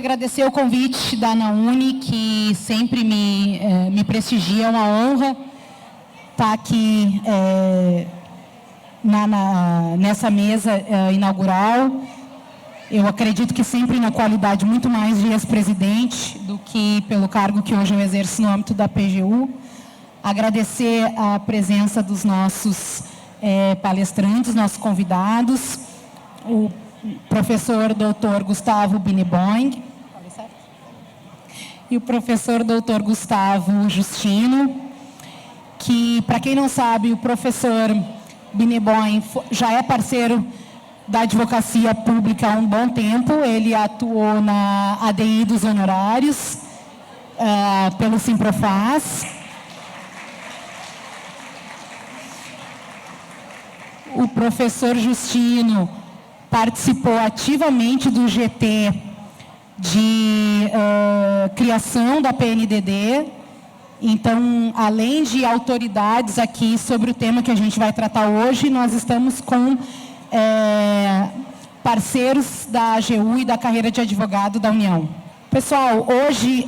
agradecer o convite da ANAUNI, que sempre me prestigia. É uma honra estar aqui nessa mesa inaugural. Eu acredito que sempre na qualidade muito mais de ex-presidente do que pelo cargo que hoje eu exerço no âmbito da PGU. Agradecer a presença dos nossos palestrantes, nossos convidados, o professor doutor Gustavo Biniboing e o professor doutor Gustavo Justino, que, para quem não sabe, o professor Biniboing já é parceiro da advocacia pública há um bom tempo. Ele atuou na ADI dos honorários, pelo Simprofaz. O professor Justino participou ativamente do GT de criação da PNDD. Então, além de autoridades aqui sobre o tema que a gente vai tratar hoje, nós estamos com parceiros da AGU e da carreira de advogado da União. Pessoal, hoje,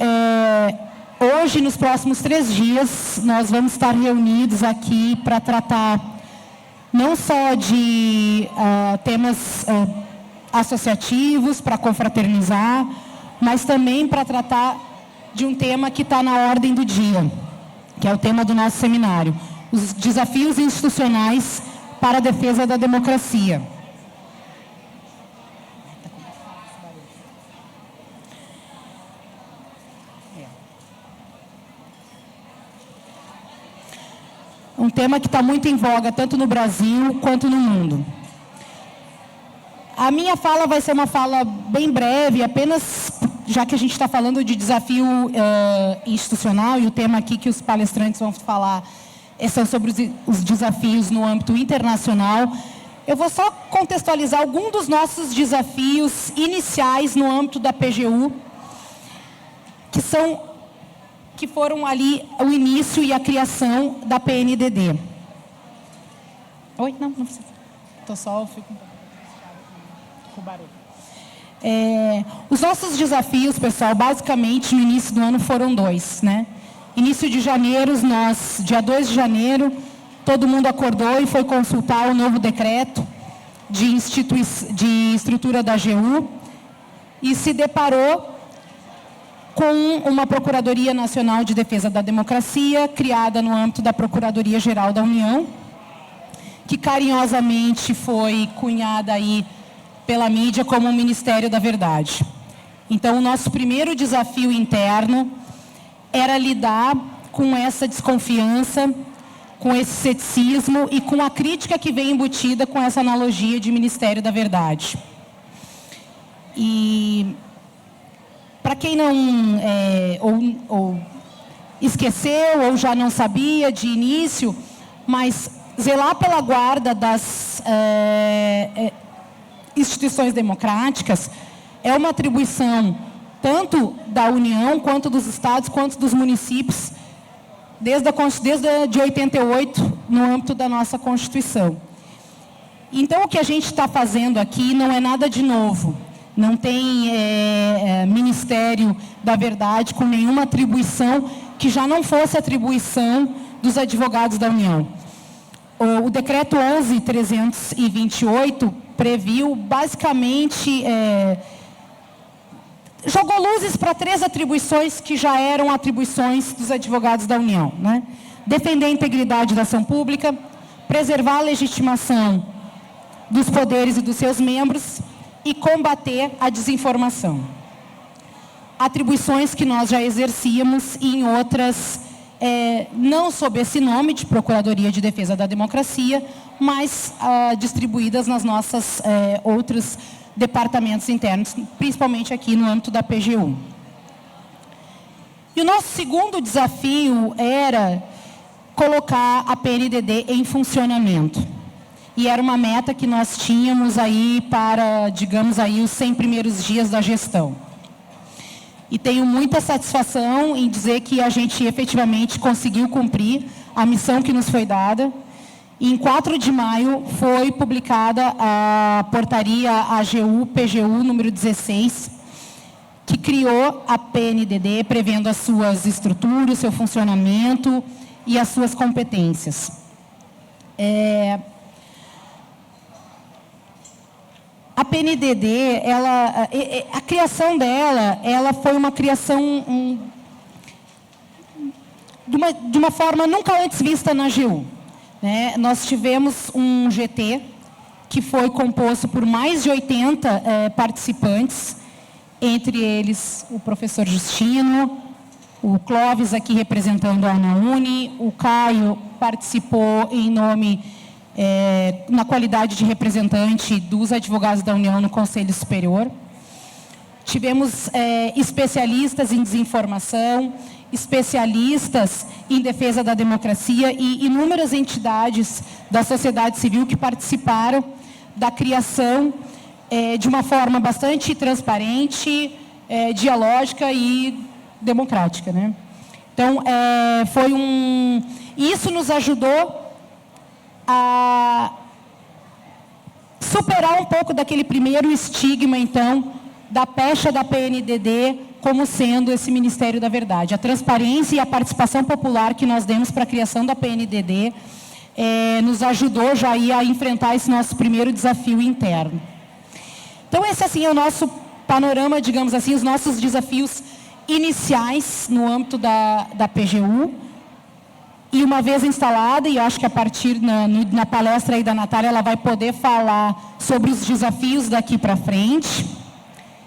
nos próximos 3 dias, nós vamos estar reunidos aqui para tratar não só de temas associativos, para confraternizar, mas também para tratar de um tema que está na ordem do dia, que é o tema do nosso seminário: os desafios institucionais para a defesa da democracia. Um tema que está muito em voga, tanto no Brasil quanto no mundo. A minha fala vai ser uma fala bem breve, apenas já que a gente está falando de desafio institucional, e o tema aqui que os palestrantes vão falar são sobre os desafios no âmbito internacional. Eu vou só contextualizar alguns dos nossos desafios iniciais no âmbito da PGU, que foram ali o início e a criação da PNDD. Oi? Não precisa. Estou só, fico um pouco com o barulho. Os nossos desafios, pessoal, basicamente, no início do ano foram 2, né? Início de janeiro, dia 2 de janeiro, todo mundo acordou e foi consultar o novo decreto de estrutura da AGU e se deparou com uma Procuradoria Nacional de Defesa da Democracia, criada no âmbito da Procuradoria-Geral da União, que carinhosamente foi cunhada aí pela mídia como o Ministério da Verdade. Então, o nosso primeiro desafio interno era lidar com essa desconfiança, com esse ceticismo e com a crítica que vem embutida com essa analogia de Ministério da Verdade. E para quem não ou esqueceu ou já não sabia de início, mas zelar pela guarda das instituições democráticas é uma atribuição tanto da União, quanto dos estados, quanto dos municípios, desde 88, no âmbito da nossa Constituição. Então, o que a gente está fazendo aqui não é nada de novo. Não tem Ministério da Verdade com nenhuma atribuição que já não fosse atribuição dos advogados da União. O decreto 11.328 previu, basicamente, jogou luzes para 3 atribuições que já eram atribuições dos advogados da União, né? Defender a integridade da ação pública, preservar a legitimação dos poderes e dos seus membros e combater a desinformação. Atribuições que nós já exercíamos em outras, não sob esse nome de Procuradoria de Defesa da Democracia, mas distribuídas nas nossas outros departamentos internos, principalmente aqui no âmbito da PGU. E o nosso segundo desafio era colocar a PNDD em funcionamento. E era uma meta que nós tínhamos aí para, digamos aí, os 100 primeiros dias da gestão. E tenho muita satisfação em dizer que a gente efetivamente conseguiu cumprir a missão que nos foi dada. E em 4 de maio foi publicada a portaria AGU-PGU número 16, que criou a PNDD, prevendo as suas estruturas, seu funcionamento e as suas competências. A PNDD, a criação dela, ela foi uma criação de uma forma nunca antes vista na AGU. Né? Nós tivemos um GT que foi composto por mais de 80 participantes, entre eles o professor Justino, o Clóvis aqui representando a ANAUNE, o Caio participou em nome, na qualidade de representante dos advogados da União no Conselho Superior. Tivemos especialistas em desinformação, especialistas em defesa da democracia e inúmeras entidades da sociedade civil que participaram da criação de uma forma bastante transparente, dialógica e democrática, né? Então, isso nos ajudou a superar um pouco daquele primeiro estigma, então, da pecha da PNDD como sendo esse Ministério da Verdade. A transparência e a participação popular que nós demos para a criação da PNDD nos ajudou já a enfrentar esse nosso primeiro desafio interno. Então, esse assim, é o nosso panorama, digamos assim, os nossos desafios iniciais no âmbito da PGU. E uma vez instalada, e acho que a partir na palestra aí da Natália, ela vai poder falar sobre os desafios daqui para frente.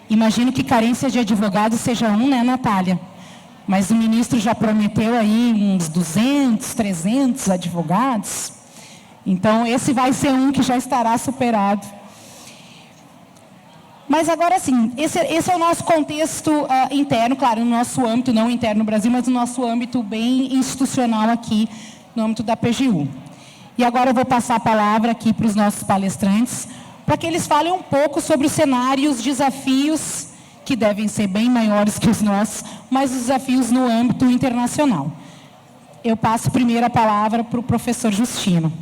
Imagino que carência de advogados seja né, Natália? Mas o ministro já prometeu aí uns 200, 300 advogados. Então, esse vai ser um que já estará superado. Mas agora sim, esse é o nosso contexto interno, claro, no nosso âmbito, não interno no Brasil, mas no nosso âmbito bem institucional aqui, no âmbito da PGU. E agora eu vou passar a palavra aqui para os nossos palestrantes, para que eles falem um pouco sobre os cenários, desafios, que devem ser bem maiores que os nossos, mas os desafios no âmbito internacional. Eu passo primeiro a palavra para o professor Justino.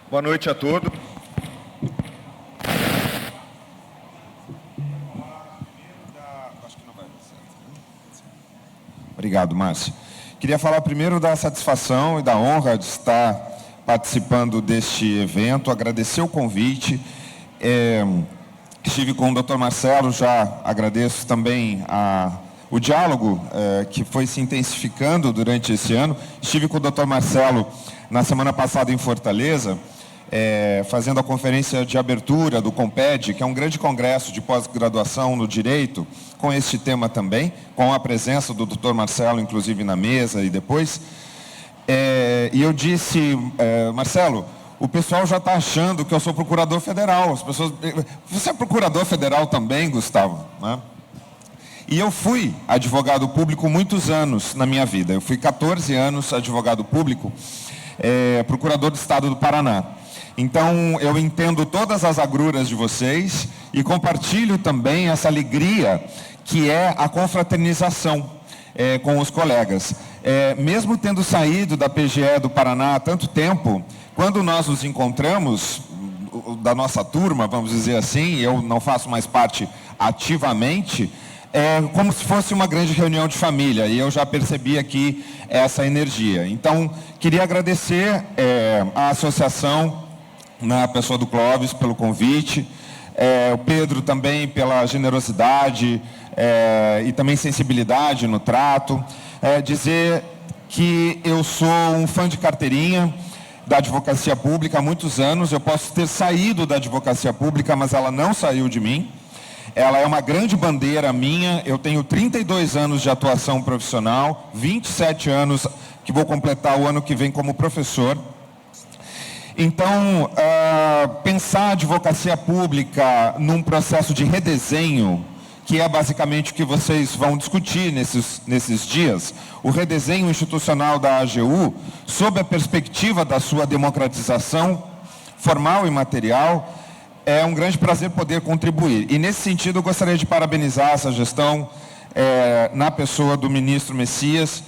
Boa noite a todos. Obrigado, Márcio. Queria falar primeiro da satisfação e da honra de estar participando deste evento, agradecer o convite. Estive com o Dr. Marcelo, já agradeço também o diálogo que foi se intensificando durante esse ano. Estive com o Dr. Marcelo na semana passada em Fortaleza, fazendo a conferência de abertura do COMPED, que é um grande congresso de pós-graduação no direito, com este tema também, com a presença do Dr. Marcelo, inclusive, na mesa e depois. E eu disse, Marcelo, o pessoal já está achando que eu sou procurador federal. As pessoas, você é procurador federal também, Gustavo? Né? E eu fui advogado público muitos anos na minha vida. Eu fui 14 anos advogado público, procurador do Estado do Paraná. Então, eu entendo todas as agruras de vocês e compartilho também essa alegria que é a confraternização com os colegas. Mesmo tendo saído da PGE do Paraná há tanto tempo, quando nós nos encontramos, da nossa turma, vamos dizer assim, eu não faço mais parte ativamente, como se fosse uma grande reunião de família, e eu já percebi aqui essa energia. Então, queria agradecer à associação, na pessoa do Clóvis, pelo convite, o Pedro também pela generosidade e também sensibilidade no trato. Dizer que eu sou um fã de carteirinha da advocacia pública há muitos anos. Eu posso ter saído da advocacia pública, mas ela não saiu de mim. Ela é uma grande bandeira minha. Eu tenho 32 anos de atuação profissional, 27 anos que vou completar o ano que vem como professor. Então, pensar a advocacia pública num processo de redesenho, que é basicamente o que vocês vão discutir nesses dias, o redesenho institucional da AGU, sob a perspectiva da sua democratização formal e material, é um grande prazer poder contribuir. E, nesse sentido, eu gostaria de parabenizar essa gestão na pessoa do ministro Messias,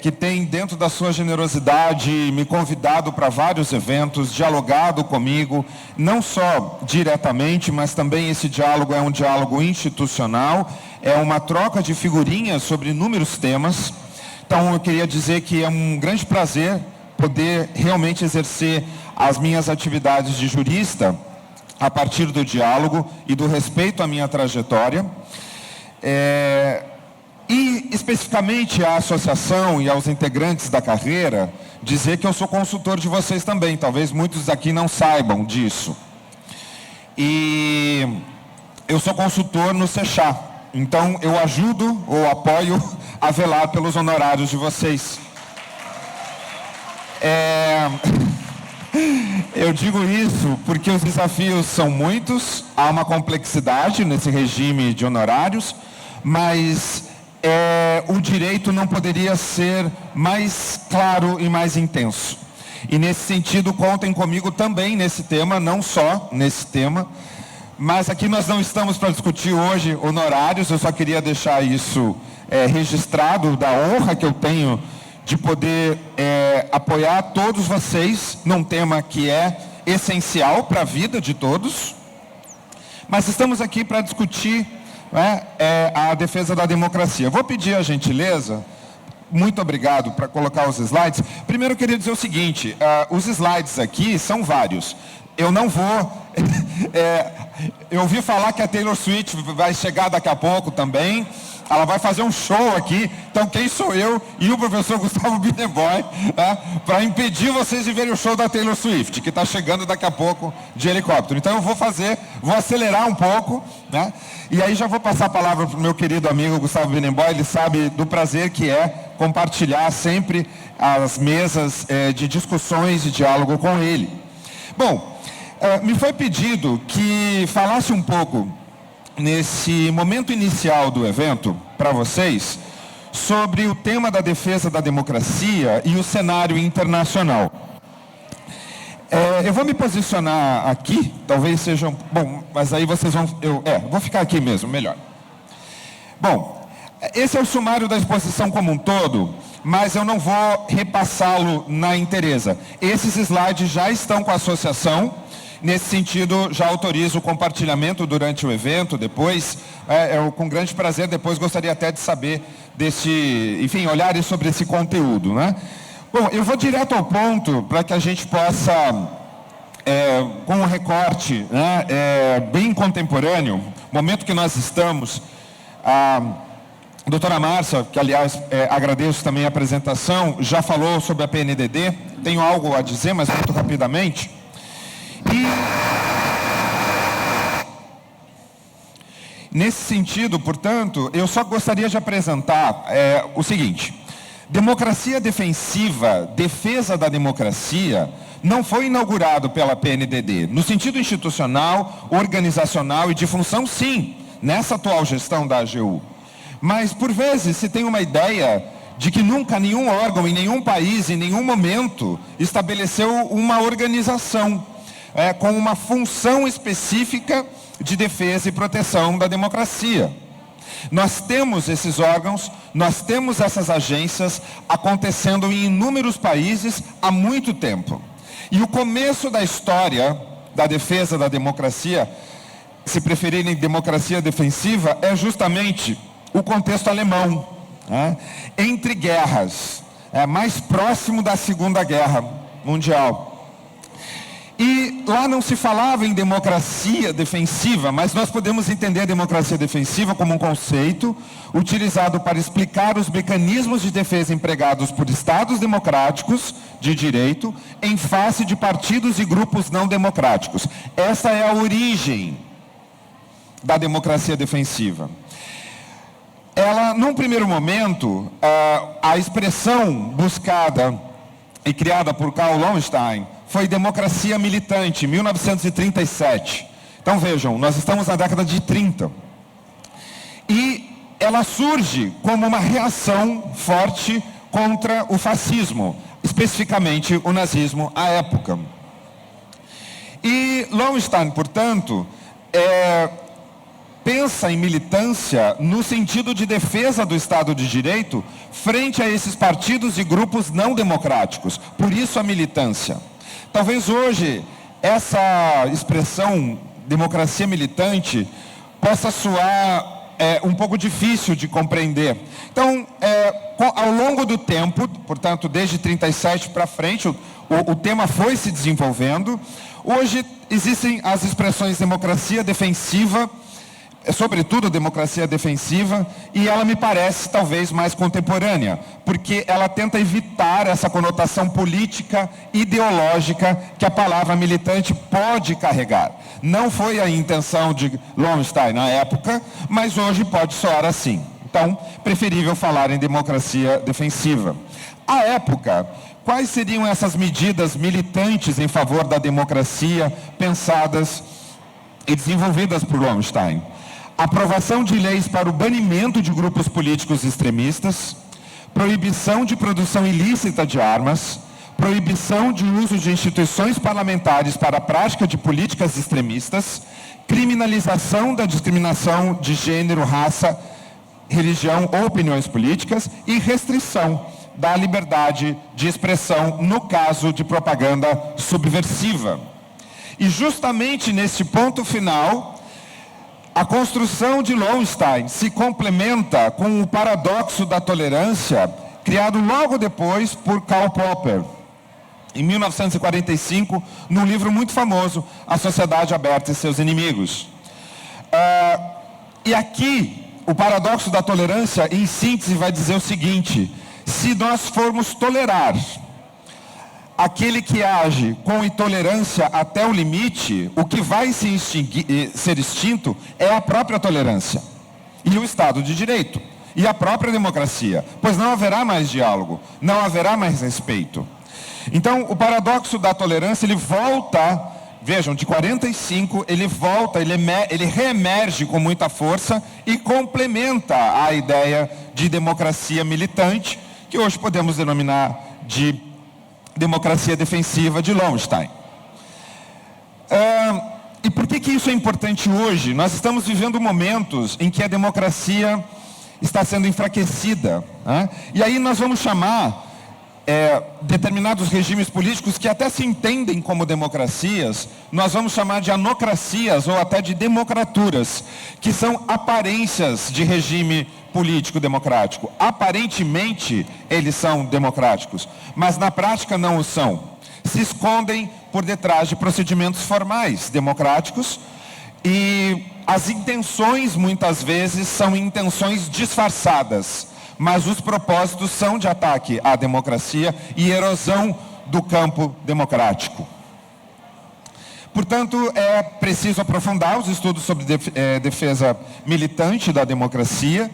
que tem, dentro da sua generosidade, me convidado para vários eventos, dialogado comigo, não só diretamente, mas também esse diálogo é um diálogo institucional, é uma troca de figurinhas sobre inúmeros temas. Então, eu queria dizer que é um grande prazer poder realmente exercer as minhas atividades de jurista a partir do diálogo e do respeito à minha trajetória. E, especificamente, à associação e aos integrantes da carreira, dizer que eu sou consultor de vocês também. Talvez muitos aqui não saibam disso. E eu sou consultor no Sechá. Então, eu ajudo ou apoio a velar pelos honorários de vocês. Eu digo isso porque os desafios são muitos, há uma complexidade nesse regime de honorários, mas o direito não poderia ser mais claro e mais intenso. E nesse sentido, contem comigo também nesse tema, não só nesse tema, mas aqui nós não estamos para discutir hoje honorários, eu só queria deixar isso registrado, da honra que eu tenho de poder apoiar todos vocês num tema que é essencial para a vida de todos, mas estamos aqui para discutir a defesa da democracia. Vou pedir a gentileza, muito obrigado, para colocar os slides. Primeiro eu queria dizer o seguinte, os slides aqui são vários. Eu não vou... eu ouvi falar que a Taylor Swift vai chegar daqui a pouco também. Ela vai fazer um show aqui. Então quem sou eu e o professor Gustavo Bineboy para impedir vocês de verem o show da Taylor Swift, que está chegando daqui a pouco de helicóptero. Então eu vou acelerar um pouco, e aí já vou passar a palavra para o meu querido amigo Gustavo Bineboy. Ele sabe do prazer que é compartilhar sempre as mesas de discussões e diálogo com ele. Bom, me foi pedido que falasse um pouco nesse momento inicial do evento, para vocês, sobre o tema da defesa da democracia e o cenário internacional. Eu vou me posicionar aqui, talvez sejam... Bom, mas aí vocês vão... vou ficar aqui mesmo, melhor. Bom, esse é o sumário da exposição como um todo, mas eu não vou repassá-lo na inteireza. Esses slides já estão com a associação. Nesse sentido, já autorizo o compartilhamento durante o evento, depois, eu com grande prazer, depois gostaria até de saber olhares sobre esse conteúdo, Bom, eu vou direto ao ponto para que a gente possa, com um recorte bem contemporâneo, momento que nós estamos, a doutora Márcia, que aliás agradeço também a apresentação, já falou sobre a PNDD, tenho algo a dizer, mas muito rapidamente. Nesse sentido, portanto, eu só gostaria de apresentar o seguinte: democracia defensiva, defesa da democracia, não foi inaugurado pela PNDD. No sentido institucional, organizacional e de função, sim, nessa atual gestão da AGU. Mas, por vezes, se tem uma ideia de que nunca nenhum órgão, em nenhum país, em nenhum momento, estabeleceu uma organização com uma função específica de defesa e proteção da democracia. Nós temos esses órgãos, nós temos essas agências acontecendo em inúmeros países há muito tempo. E o começo da história da defesa da democracia, se preferirem democracia defensiva, é justamente o contexto alemão, entre guerras, mais próximo da Segunda Guerra Mundial. E lá não se falava em democracia defensiva, mas nós podemos entender a democracia defensiva como um conceito utilizado para explicar os mecanismos de defesa empregados por estados democráticos de direito em face de partidos e grupos não democráticos. Essa é a origem da democracia defensiva. Ela, num primeiro momento, a expressão buscada e criada por Karl Lowenstein foi democracia militante, 1937. Então vejam, nós estamos na década de 30. E ela surge como uma reação forte contra o fascismo, especificamente o nazismo à época. E Lowenstein, portanto, pensa em militância no sentido de defesa do Estado de Direito frente a esses partidos e grupos não democráticos. Por isso a militância. Talvez hoje essa expressão democracia militante possa soar um pouco difícil de compreender. Então, ao longo do tempo, portanto, desde 37 para frente, o tema foi se desenvolvendo. Hoje existem as expressões democracia defensiva, sobretudo democracia defensiva, e ela me parece talvez mais contemporânea, porque ela tenta evitar essa conotação política, ideológica que a palavra militante pode carregar. Não foi a intenção de Lowenstein na época, mas hoje pode soar assim. Então, preferível falar em democracia defensiva. À época, quais seriam essas medidas militantes em favor da democracia pensadas e desenvolvidas por Lowenstein? Aprovação de leis para o banimento de grupos políticos extremistas, proibição de produção ilícita de armas, proibição de uso de instituições parlamentares para a prática de políticas extremistas, criminalização da discriminação de gênero, raça, religião ou opiniões políticas e restrição da liberdade de expressão no caso de propaganda subversiva. E justamente nesse ponto final, a construção de Lowenstein se complementa com o paradoxo da tolerância, criado logo depois por Karl Popper, em 1945, num livro muito famoso, A Sociedade Aberta e Seus Inimigos. E aqui, o paradoxo da tolerância, em síntese, vai dizer o seguinte: se nós formos tolerar aquele que age com intolerância até o limite, o que vai ser extinto é a própria tolerância, e o Estado de Direito, e a própria democracia, pois não haverá mais diálogo, não haverá mais respeito. Então, o paradoxo da tolerância, ele volta, vejam, de 45, ele volta, ele reemerge com muita força e complementa a ideia de democracia militante, que hoje podemos denominar de democracia defensiva de Lowenstein. E por que isso é importante hoje? Nós estamos vivendo momentos em que a democracia está sendo enfraquecida, né? E aí nós vamos chamar determinados regimes políticos que até se entendem como democracias, nós vamos chamar de anocracias ou até de democraturas, que são aparências de regime político democrático. Aparentemente eles são democráticos, mas na prática não o são. Se escondem por detrás de procedimentos formais democráticos, e as intenções muitas vezes são intenções disfarçadas, mas os propósitos são de ataque à democracia e erosão do campo democrático. Portanto, é preciso aprofundar os estudos sobre defesa militante da democracia,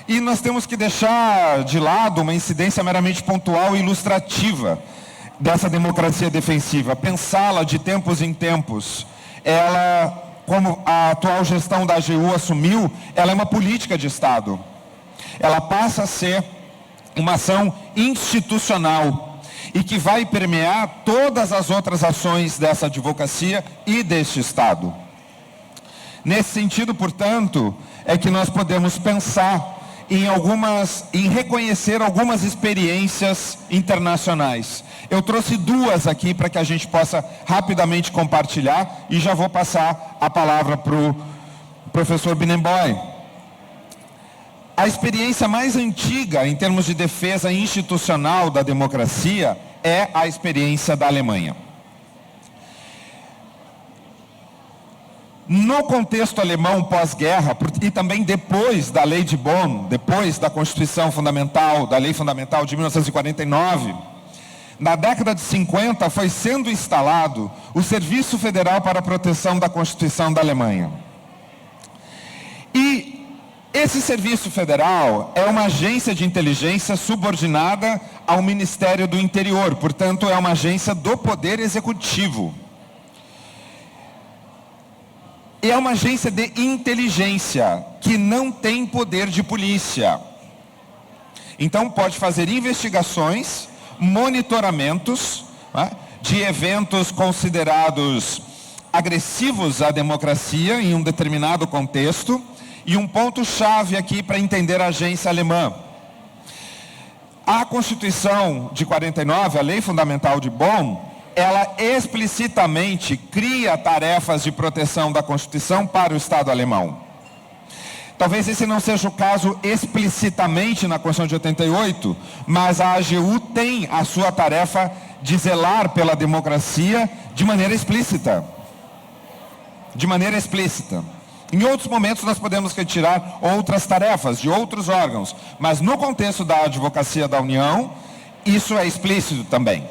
e nós temos que deixar de lado uma incidência meramente pontual e ilustrativa dessa democracia defensiva, pensá-la de tempos em tempos. Ela, como a atual gestão da AGU assumiu, ela é uma política de Estado. Ela passa a ser uma ação institucional e que vai permear todas as outras ações dessa advocacia e deste Estado. Nesse sentido, portanto, é que nós podemos pensar em reconhecer algumas experiências internacionais. Eu trouxe duas aqui para que a gente possa rapidamente compartilhar, e já vou passar a palavra para o professor Bienenboim. A experiência mais antiga em termos de defesa institucional da democracia é a experiência da Alemanha. No contexto alemão pós-guerra, e também depois da Lei de Bonn, depois da Constituição Fundamental, da Lei Fundamental de 1949, na década de 50 foi sendo instalado o Serviço Federal para a Proteção da Constituição da Alemanha. E esse Serviço Federal é uma agência de inteligência subordinada ao Ministério do Interior, portanto é uma agência do Poder Executivo. É uma agência de inteligência que não tem poder de polícia. Então pode fazer investigações, monitoramentos, né, de eventos considerados agressivos à democracia em um determinado contexto, E um ponto-chave aqui para entender a agência alemã. A Constituição de 49, a Lei Fundamental de Bonn, ela explicitamente cria tarefas de proteção da Constituição para o Estado alemão. Talvez esse não seja o caso explicitamente na Constituição de 88, mas a AGU tem a sua tarefa de zelar pela democracia de maneira explícita. De maneira explícita. Em outros momentos nós podemos retirar outras tarefas de outros órgãos, mas no contexto da advocacia da União, isso é explícito também.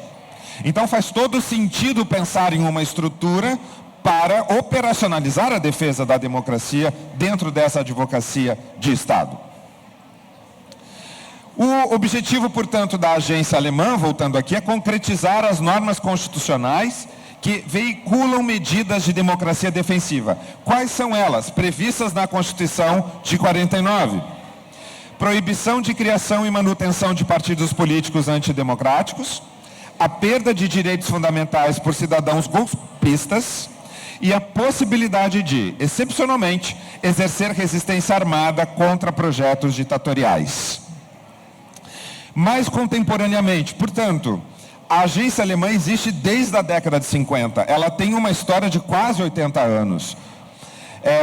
Então faz todo sentido pensar em uma estrutura para operacionalizar a defesa da democracia dentro dessa advocacia de Estado. O objetivo, portanto, da agência alemã, voltando aqui, é concretizar as normas constitucionais que veiculam medidas de democracia defensiva. Quais são elas? Previstas na Constituição de 49. Proibição de criação e manutenção de partidos políticos antidemocráticos, a perda de direitos fundamentais por cidadãos golpistas e a possibilidade de, excepcionalmente, exercer resistência armada contra projetos ditatoriais. Mais contemporaneamente, portanto, a agência alemã existe desde a década de 50. Ela tem uma história de quase 80 anos.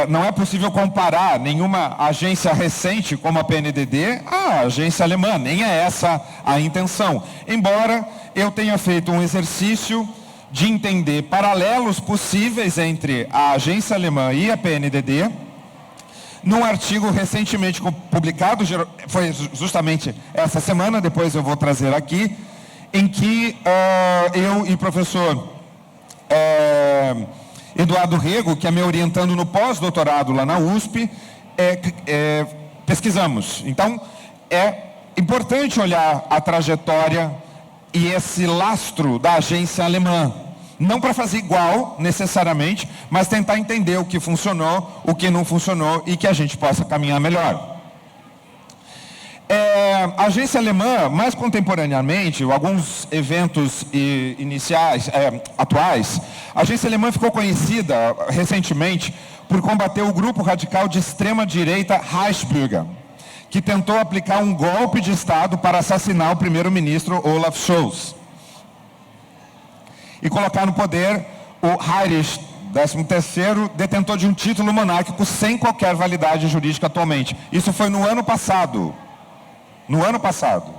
Não é possível comparar nenhuma agência recente como a PNDD à agência alemã. Nem é essa a intenção. Embora eu tenha feito um exercício de entender paralelos possíveis entre a agência alemã e a PNDD, num artigo recentemente publicado, foi justamente essa semana, depois eu vou trazer aqui, em que eu e o professor Eduardo Rego, que é me orientando no pós-doutorado lá na USP, pesquisamos. Então, é importante olhar a trajetória e esse lastro da agência alemã. Não para fazer igual, necessariamente, mas tentar entender o que funcionou, o que não funcionou e que a gente possa caminhar melhor. A agência alemã, mais contemporaneamente, alguns eventos iniciais, atuais, a agência alemã ficou conhecida recentemente por combater o grupo radical de extrema-direita Reichsbürger, que tentou aplicar um golpe de Estado para assassinar o primeiro-ministro Olaf Scholz e colocar no poder o Heinrich, 13º, detentor de um título monárquico sem qualquer validade jurídica atualmente. Isso foi no ano passado. No ano passado.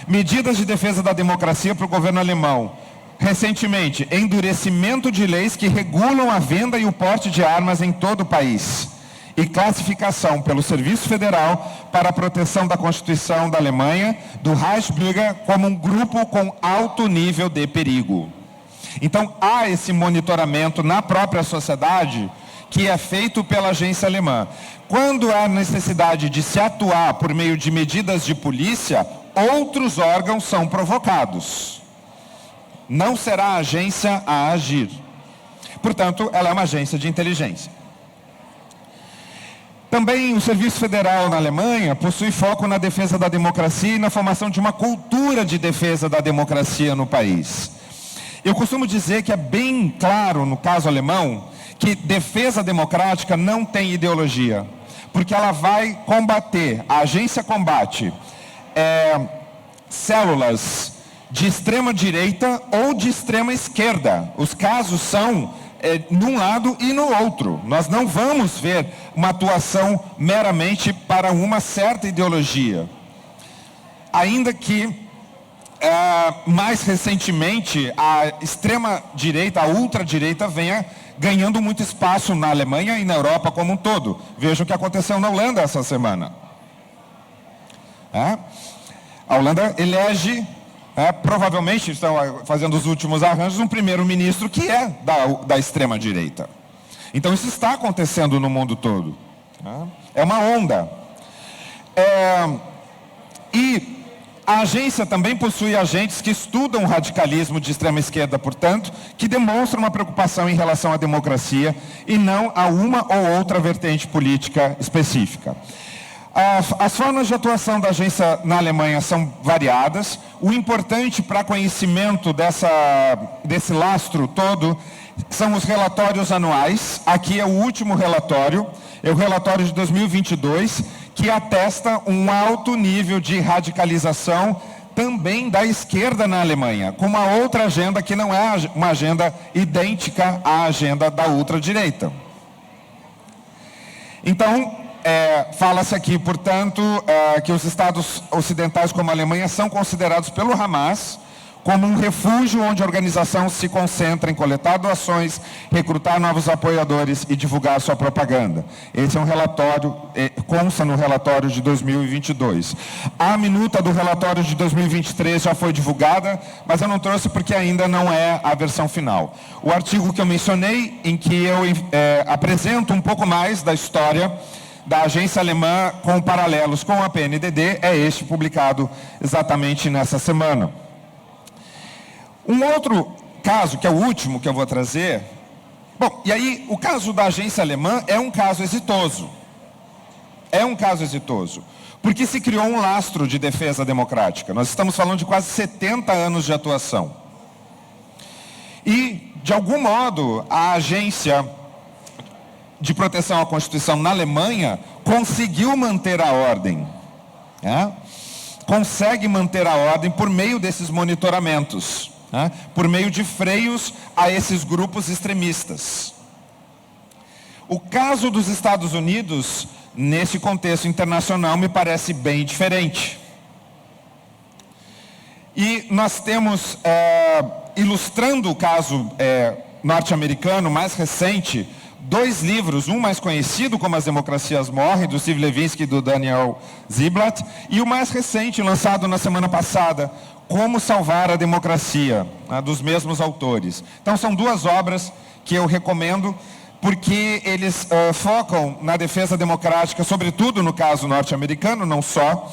Medidas de defesa da democracia para o governo alemão. Recentemente, endurecimento de leis que regulam a venda e o porte de armas em todo o país. E classificação pelo Serviço Federal para a proteção da Constituição da Alemanha, do Reichsbürger, como um grupo com alto nível de perigo. Então, há esse monitoramento na própria sociedade que é feito pela agência alemã. Quando há necessidade de se atuar por meio de medidas de polícia, outros órgãos são provocados. Não será a agência a agir. Portanto, ela é uma agência de inteligência. Também o Serviço Federal na Alemanha possui foco na defesa da democracia e na formação de uma cultura de defesa da democracia no país. Eu costumo dizer que é bem claro, no caso alemão, que defesa democrática não tem ideologia, porque ela vai combater, a agência combate células de extrema direita ou de extrema esquerda. Os casos são num lado e no outro. Nós não vamos ver uma atuação meramente para uma certa ideologia. Ainda que mais recentemente a extrema direita, a ultradireita venha ganhando muito espaço na Alemanha e na Europa como um todo. Veja o que aconteceu na Holanda essa semana. A Holanda elege, provavelmente, estão fazendo os últimos arranjos, um primeiro-ministro que é da extrema-direita. Então isso está acontecendo no mundo todo. É uma onda. E a agência também possui agentes que estudam o radicalismo de extrema esquerda, portanto, que demonstram uma preocupação em relação à democracia e não a uma ou outra vertente política específica. As formas de atuação da agência na Alemanha são variadas. O importante para conhecimento desse lastro todo são os relatórios anuais. Aqui é o último relatório. é o relatório de 2022, que atesta um alto nível de radicalização também da esquerda na Alemanha, com uma outra agenda que não é uma agenda idêntica à agenda da ultradireita. Então, fala-se aqui, portanto, que os estados ocidentais como a Alemanha são considerados pelo Hamas como um refúgio onde a organização se concentra em coletar doações, recrutar novos apoiadores e divulgar sua propaganda. Esse é um relatório, consta no relatório de 2022. A minuta do relatório de 2023 já foi divulgada, mas eu não trouxe porque ainda não é a versão final. O artigo que eu mencionei, em que eu apresento um pouco mais da história da agência alemã com paralelos com a PNDD, é este publicado exatamente nessa semana. Um outro caso, que é o último que eu vou trazer, bom, e aí o caso da agência alemã é um caso exitoso. É um caso exitoso, porque se criou um lastro de defesa democrática. Nós estamos falando de quase 70 anos de atuação. E, de algum modo, a agência de proteção à Constituição na Alemanha conseguiu manter a ordem. Consegue manter a ordem por meio desses monitoramentos. Por meio de freios a esses grupos extremistas. O caso dos Estados Unidos, nesse contexto internacional, me parece bem diferente. E nós temos, ilustrando o caso norte-americano mais recente, 2 livros, um mais conhecido como As Democracias Morrem, do Steve Levinsky e do Daniel Ziblatt, e o mais recente, lançado na semana passada, Como Salvar a Democracia, dos mesmos autores. Então são 2 obras que eu recomendo, porque eles focam na defesa democrática, sobretudo no caso norte-americano, não só,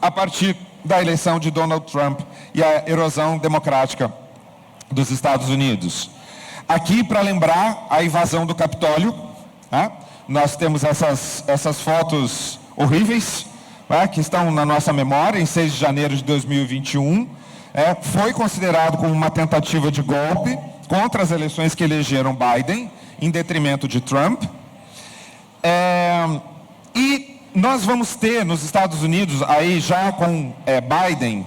a partir da eleição de Donald Trump e a erosão democrática dos Estados Unidos. Aqui, para lembrar a invasão do Capitólio, nós temos essas fotos horríveis, que estão na nossa memória, em 6 de janeiro de 2021, foi considerado como uma tentativa de golpe contra as eleições que elegeram Biden, em detrimento de Trump. E nós vamos ter nos Estados Unidos, aí já com Biden,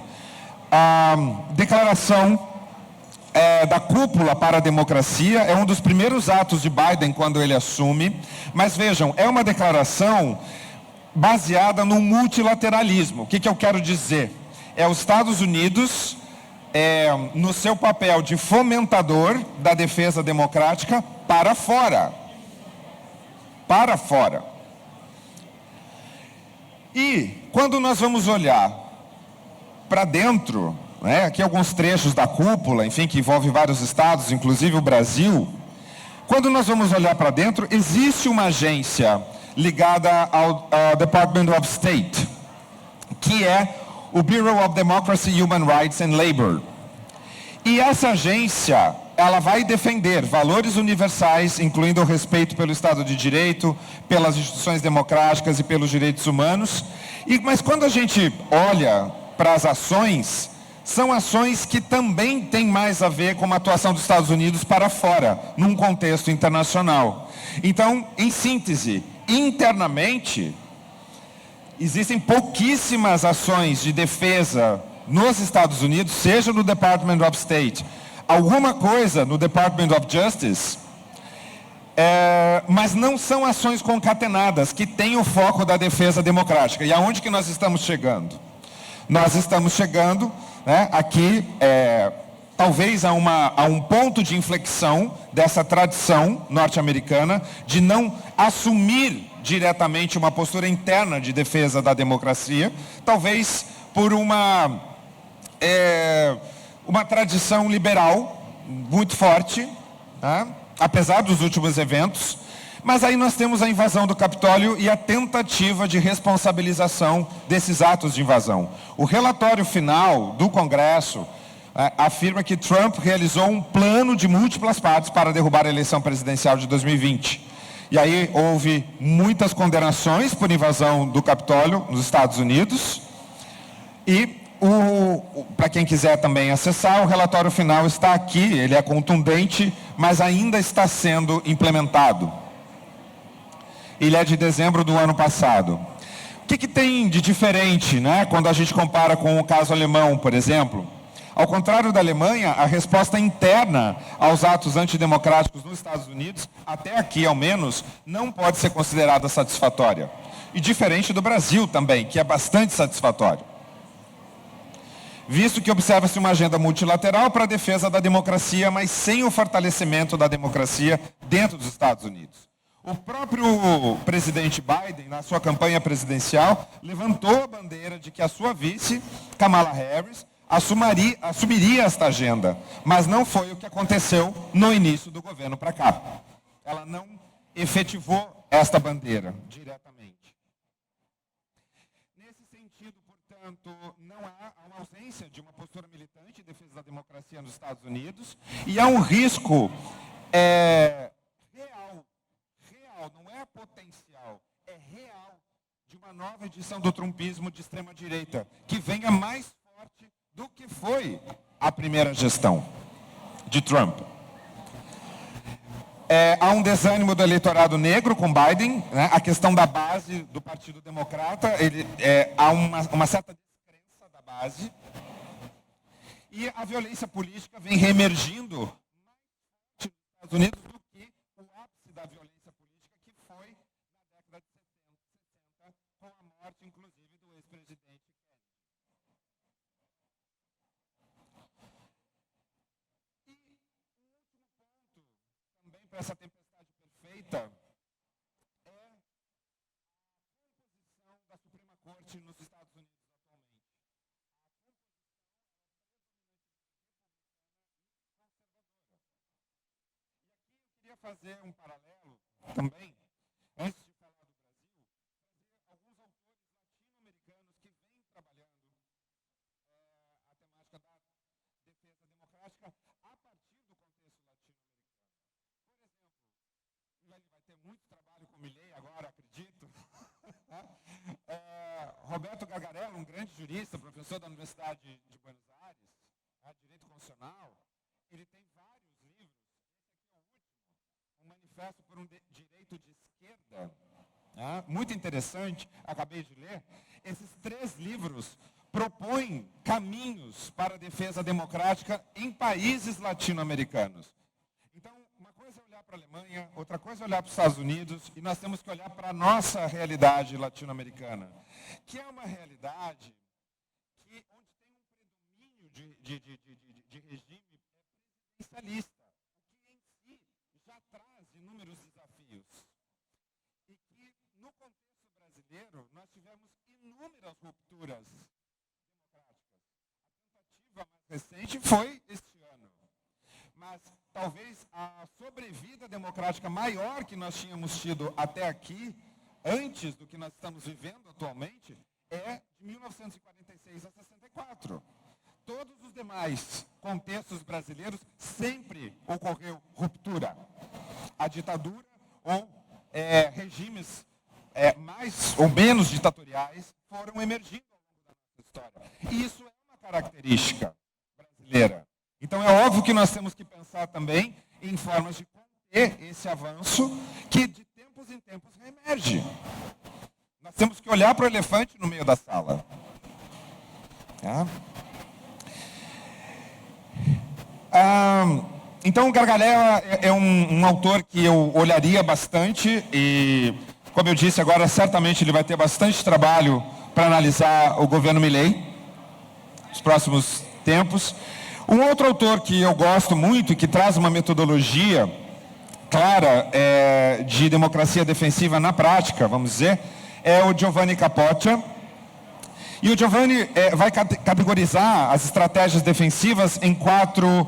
a declaração da Cúpula para a Democracia. É um dos primeiros atos de Biden quando ele assume, mas vejam, é uma declaração baseada no multilateralismo. O que eu quero dizer? É os Estados Unidos, no seu papel de fomentador da defesa democrática, para fora. Para fora. E, quando nós vamos olhar para dentro, aqui alguns trechos da cúpula, enfim, que envolve vários estados, inclusive o Brasil, quando nós vamos olhar para dentro, existe uma agência ligada ao Department of State, que é o Bureau of Democracy, Human Rights and Labor. E essa agência, ela vai defender valores universais, incluindo o respeito pelo Estado de Direito, pelas instituições democráticas e pelos direitos humanos. Mas quando a gente olha para as ações, são ações que também têm mais a ver com a atuação dos Estados Unidos para fora, num contexto internacional. Então, em síntese, internamente, existem pouquíssimas ações de defesa nos Estados Unidos, seja no Department of State, alguma coisa no Department of Justice, mas não são ações concatenadas, que têm o foco da defesa democrática. E aonde que nós estamos chegando? Nós estamos chegando, aqui, talvez a um ponto de inflexão dessa tradição norte-americana de não assumir diretamente uma postura interna de defesa da democracia, talvez por uma tradição liberal muito forte, apesar dos últimos eventos. Mas aí nós temos a invasão do Capitólio e a tentativa de responsabilização desses atos de invasão. O relatório final do Congresso afirma que Trump realizou um plano de múltiplas partes para derrubar a eleição presidencial de 2020. E aí houve muitas condenações por invasão do Capitólio nos Estados Unidos. E, para quem quiser também acessar, o relatório final está aqui. Ele é contundente, mas ainda está sendo implementado. Ele é de dezembro do ano passado. O que tem de diferente, né, quando a gente compara com o caso alemão, por exemplo? Ao contrário da Alemanha, a resposta interna aos atos antidemocráticos nos Estados Unidos, até aqui ao menos, não pode ser considerada satisfatória. E diferente do Brasil também, que é bastante satisfatório. Visto que observa-se uma agenda multilateral para a defesa da democracia, mas sem o fortalecimento da democracia dentro dos Estados Unidos. O próprio presidente Biden, na sua campanha presidencial, levantou a bandeira de que a sua vice, Kamala Harris, assumiria esta agenda, mas não foi o que aconteceu no início do governo para cá. Ela não efetivou esta bandeira diretamente. Nesse sentido, portanto, não há uma ausência de uma postura militante em defesa da democracia nos Estados Unidos e há um risco real, não é potencial, é real, de uma nova edição do trumpismo de extrema-direita, que venha mais forte do que foi a primeira gestão de Trump. Há um desânimo do eleitorado negro com Biden, né? A questão da base do Partido Democrata, há uma certa descrença da base, e a violência política vem reemergindo mais nos Estados Unidos do que o ápice da violência política, que foi na década de 60, com a morte, inclusive, do ex-presidente Kennedy. E um último ponto, também para essa tempestade perfeita, é a composição da Suprema Corte nos Estados Unidos atualmente. A composição é predominantemente conservadora. E aqui eu queria fazer um paralelo também, antes de falar do Brasil, trazer alguns autores latino-americanos que vêm trabalhando a temática da defesa democrática a partir do contexto latino-americano. Por exemplo, ele vai ter muito trabalho com Milei agora, acredito. Roberto Gagarello, um grande jurista, professor da Universidade de Buenos Aires, direito constitucional, ele tem vários livros. Esse aqui é o último, um manifesto por um direito de esquerda, muito interessante, acabei de ler. Esses 3 livros propõem caminhos para a defesa democrática em países latino-americanos. Então, uma coisa é olhar para a Alemanha, outra coisa é olhar para os Estados Unidos, e nós temos que olhar para a nossa realidade latino-americana, que é uma realidade onde tem um predomínio de regime presidencialista, o que em si já traz inúmeros desafios. E que, no contexto brasileiro, nós tivemos inúmeras rupturas democráticas. A tentativa mais recente foi este ano. Mas talvez a sobrevida democrática maior que nós tínhamos tido até aqui, antes do que nós estamos vivendo atualmente, é de 1946 a 64. Todos os demais contextos brasileiros sempre ocorreu ruptura. A ditadura ou regimes mais ou menos ditatoriais foram emergindo ao longo da nossa história. E isso é uma característica brasileira. Então é óbvio que nós temos que pensar também em formas de conter esse avanço que de tempos em tempos reemerge. Nós temos que olhar para o elefante no meio da sala. Então o Gargalella é um autor que eu olharia bastante e, como eu disse agora, certamente ele vai ter bastante trabalho para analisar o governo Milei nos próximos tempos. Um outro autor que eu gosto muito e que traz uma metodologia clara de democracia defensiva na prática, vamos dizer, é o Giovanni Capocia. E o Giovanni vai categorizar as estratégias defensivas em 4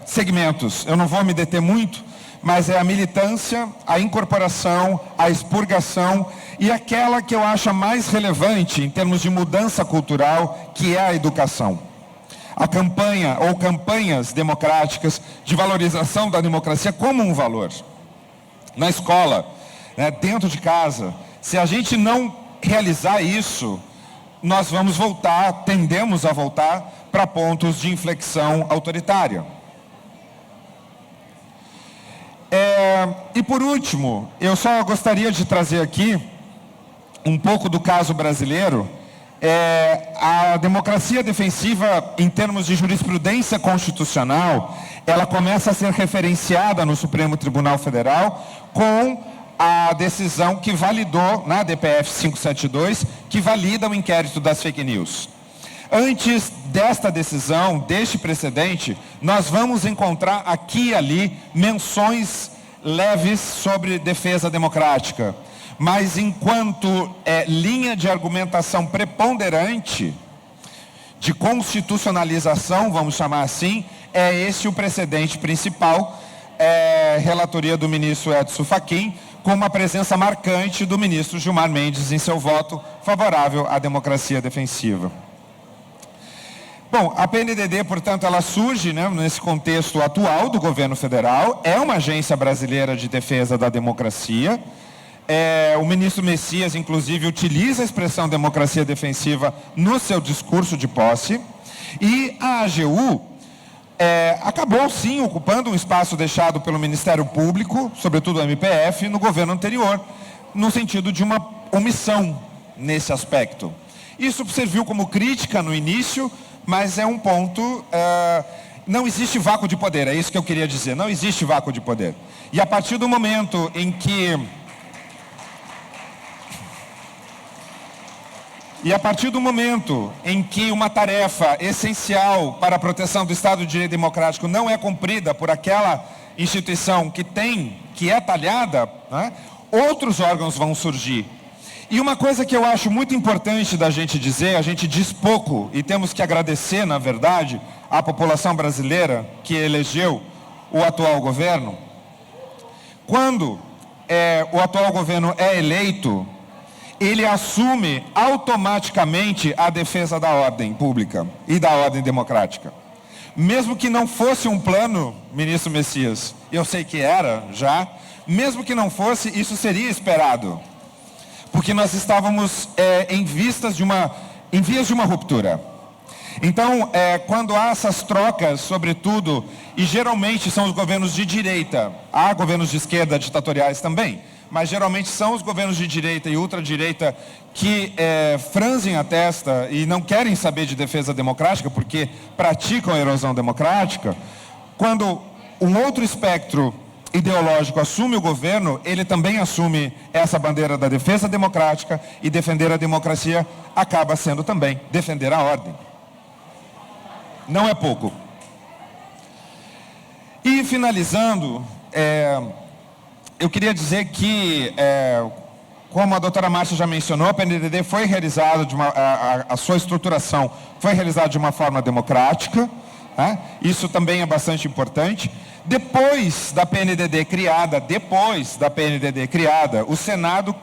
segmentos. Eu não vou me deter muito, mas é a militância, a incorporação, a expurgação e aquela que eu acho mais relevante em termos de mudança cultural, que é a educação. A campanha ou campanhas democráticas de valorização da democracia como um valor. Na escola, dentro de casa, se a gente não realizar isso, nós tendemos a voltar para pontos de inflexão autoritária. E por último, eu só gostaria de trazer aqui um pouco do caso brasileiro. A democracia defensiva, em termos de jurisprudência constitucional, ela começa a ser referenciada no Supremo Tribunal Federal com a decisão que validou, na DPF 572, que valida o inquérito das fake news. Antes desta decisão, deste precedente, nós vamos encontrar aqui e ali menções leves sobre defesa democrática. Mas enquanto linha de argumentação preponderante, de constitucionalização, vamos chamar assim, é esse o precedente principal, relatoria do ministro Edson Fachin, com uma presença marcante do ministro Gilmar Mendes em seu voto favorável à democracia defensiva. Bom, a PNDD, portanto, ela surge, né, nesse contexto atual do governo federal, é uma agência brasileira de defesa da democracia. O ministro Messias, inclusive, utiliza a expressão democracia defensiva no seu discurso de posse. E a AGU acabou, sim, ocupando um espaço deixado pelo Ministério Público, sobretudo o MPF, no governo anterior, no sentido de uma omissão nesse aspecto. Isso serviu como crítica no início, mas é um ponto... não existe vácuo de poder, é isso que eu queria dizer. Não existe vácuo de poder. E a partir do momento em que... uma tarefa essencial para a proteção do Estado de Direito Democrático não é cumprida por aquela instituição que é talhada, né, outros órgãos vão surgir. E uma coisa que eu acho muito importante da gente dizer, a gente diz pouco, e temos que agradecer, na verdade, à população brasileira que elegeu o atual governo. Quando o atual governo é eleito, ele assume automaticamente a defesa da ordem pública e da ordem democrática. Mesmo que não fosse um plano, ministro Messias, eu sei que era já, mesmo que não fosse, isso seria esperado. Porque nós estávamos em vias de uma ruptura. Então, quando há essas trocas, sobretudo, e geralmente são os governos de direita, há governos de esquerda ditatoriais também, mas geralmente são os governos de direita e ultradireita que franzem a testa e não querem saber de defesa democrática porque praticam a erosão democrática. Quando um outro espectro ideológico assume o governo, ele também assume essa bandeira da defesa democrática, e defender a democracia acaba sendo também defender a ordem. Não é pouco. E finalizando, eu queria dizer que, como a doutora Márcia já mencionou, a PNDD foi realizada, a sua estruturação foi realizada de uma forma democrática, né? Isso também é bastante importante. Depois da PNDD criada, o Senado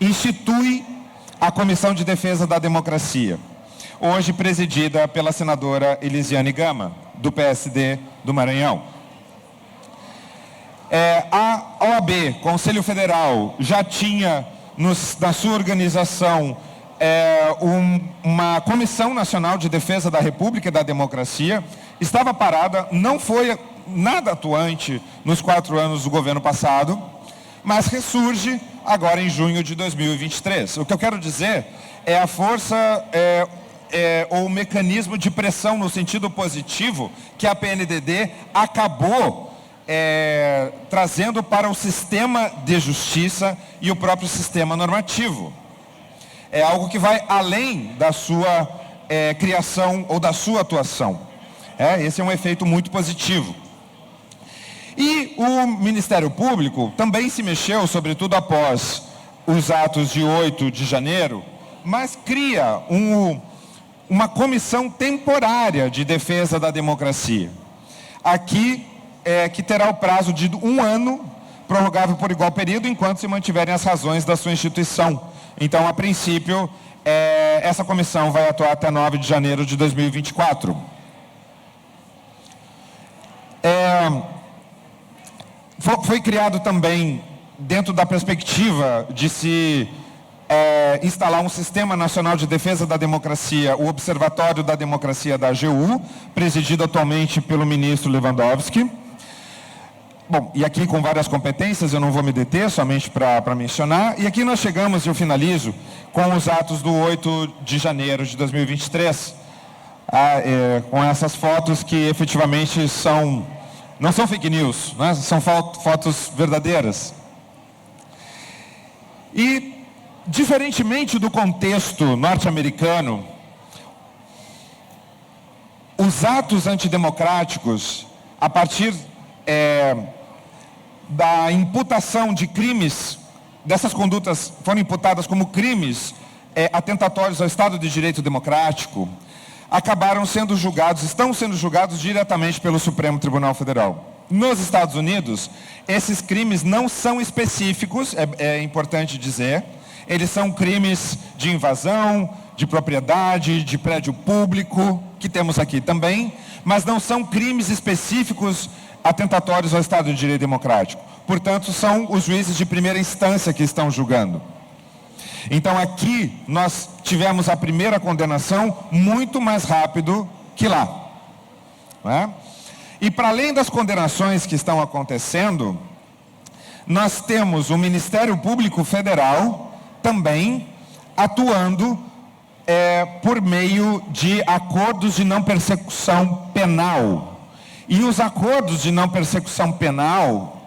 institui a Comissão de Defesa da Democracia, hoje presidida pela senadora Elisiane Gama, do PSD do Maranhão. A OAB, Conselho Federal, já tinha na sua organização uma Comissão Nacional de Defesa da República e da Democracia. Estava parada, não foi nada atuante nos 4 anos do governo passado, mas ressurge agora em junho de 2023. O que eu quero dizer é a força ou o mecanismo de pressão no sentido positivo que a PNDD acabou trazendo para o sistema de justiça e o próprio sistema normativo. É algo que vai além da sua criação ou da sua atuação. Esse é um efeito muito positivo. E o Ministério Público também se mexeu, sobretudo após os atos de 8 de janeiro, mas cria uma comissão temporária de defesa da democracia. Aqui, que terá o prazo de 1 ano, prorrogável por igual período, enquanto se mantiverem as razões da sua instituição. Então, a princípio, essa comissão vai atuar até 9 de janeiro de 2024. Foi criado também, dentro da perspectiva de se instalar um Sistema Nacional de Defesa da Democracia, o Observatório da Democracia da AGU, presidido atualmente pelo ministro Lewandowski. Bom, e aqui com várias competências, eu não vou me deter, somente para mencionar. E aqui nós chegamos, eu finalizo, com os atos do 8 de janeiro de 2023, com essas fotos que efetivamente não são fake news, né? São fotos verdadeiras. E, diferentemente do contexto norte-americano, os atos antidemocráticos, a partir da imputação de crimes, dessas condutas foram imputadas como crimes atentatórios ao Estado de Direito Democrático, estão sendo julgados diretamente pelo Supremo Tribunal Federal. Nos Estados Unidos, esses crimes não são específicos, é importante dizer, eles são crimes de invasão, de propriedade, de prédio público, que temos aqui também, mas não são crimes específicos atentatórios ao Estado de Direito Democrático. Portanto, são os juízes de primeira instância que estão julgando. Então, aqui, nós tivemos a primeira condenação muito mais rápido que lá. Né? E, para além das condenações que estão acontecendo, nós temos o Ministério Público Federal também atuando por meio de acordos de não persecução penal. E os acordos de não persecução penal,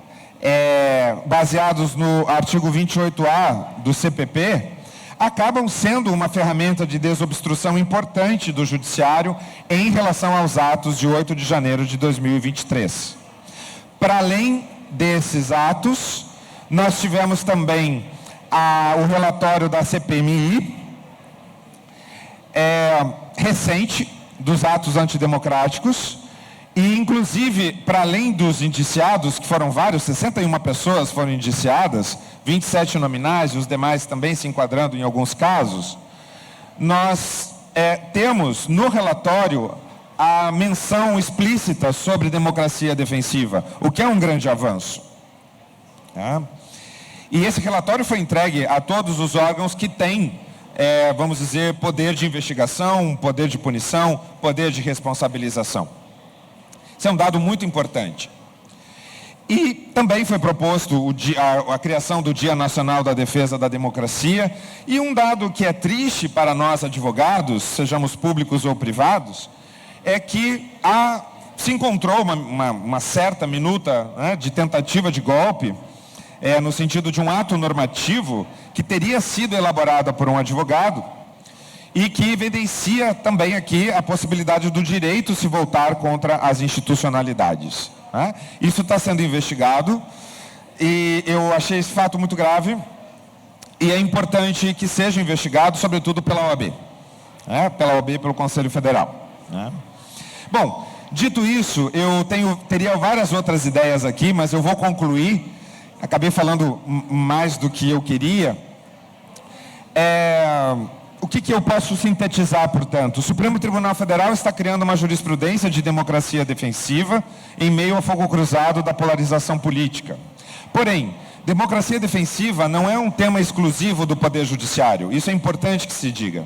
baseados no artigo 28A do CPP, acabam sendo uma ferramenta de desobstrução importante do Judiciário em relação aos atos de 8 de janeiro de 2023. Para além desses atos, nós tivemos também o relatório da CPMI, recente, dos atos antidemocráticos, e inclusive, para além dos indiciados, que foram vários, 61 pessoas foram indiciadas, 27 nominais, e os demais também se enquadrando em alguns casos, nós temos no relatório a menção explícita sobre democracia defensiva, o que é um grande avanço. E esse relatório foi entregue a todos os órgãos que têm, vamos dizer, poder de investigação, poder de punição, poder de responsabilização. Isso é um dado muito importante. E também foi proposto a criação do Dia Nacional da Defesa da Democracia. E um dado que é triste para nós advogados, sejamos públicos ou privados, é que se encontrou uma certa minuta, né, de tentativa de golpe, no sentido de um ato normativo que teria sido elaborado por um advogado e que evidencia também aqui a possibilidade do direito se voltar contra as institucionalidades. Né? Isso está sendo investigado e eu achei esse fato muito grave e é importante que seja investigado, sobretudo pela OAB, pela OAB e pelo Conselho Federal. Né? Bom, dito isso, eu teria várias outras ideias aqui, mas eu vou concluir. Acabei falando mais do que eu queria. O que eu posso sintetizar, portanto? O Supremo Tribunal Federal está criando uma jurisprudência de democracia defensiva em meio ao fogo cruzado da polarização política. Porém, democracia defensiva não é um tema exclusivo do Poder Judiciário. Isso é importante que se diga.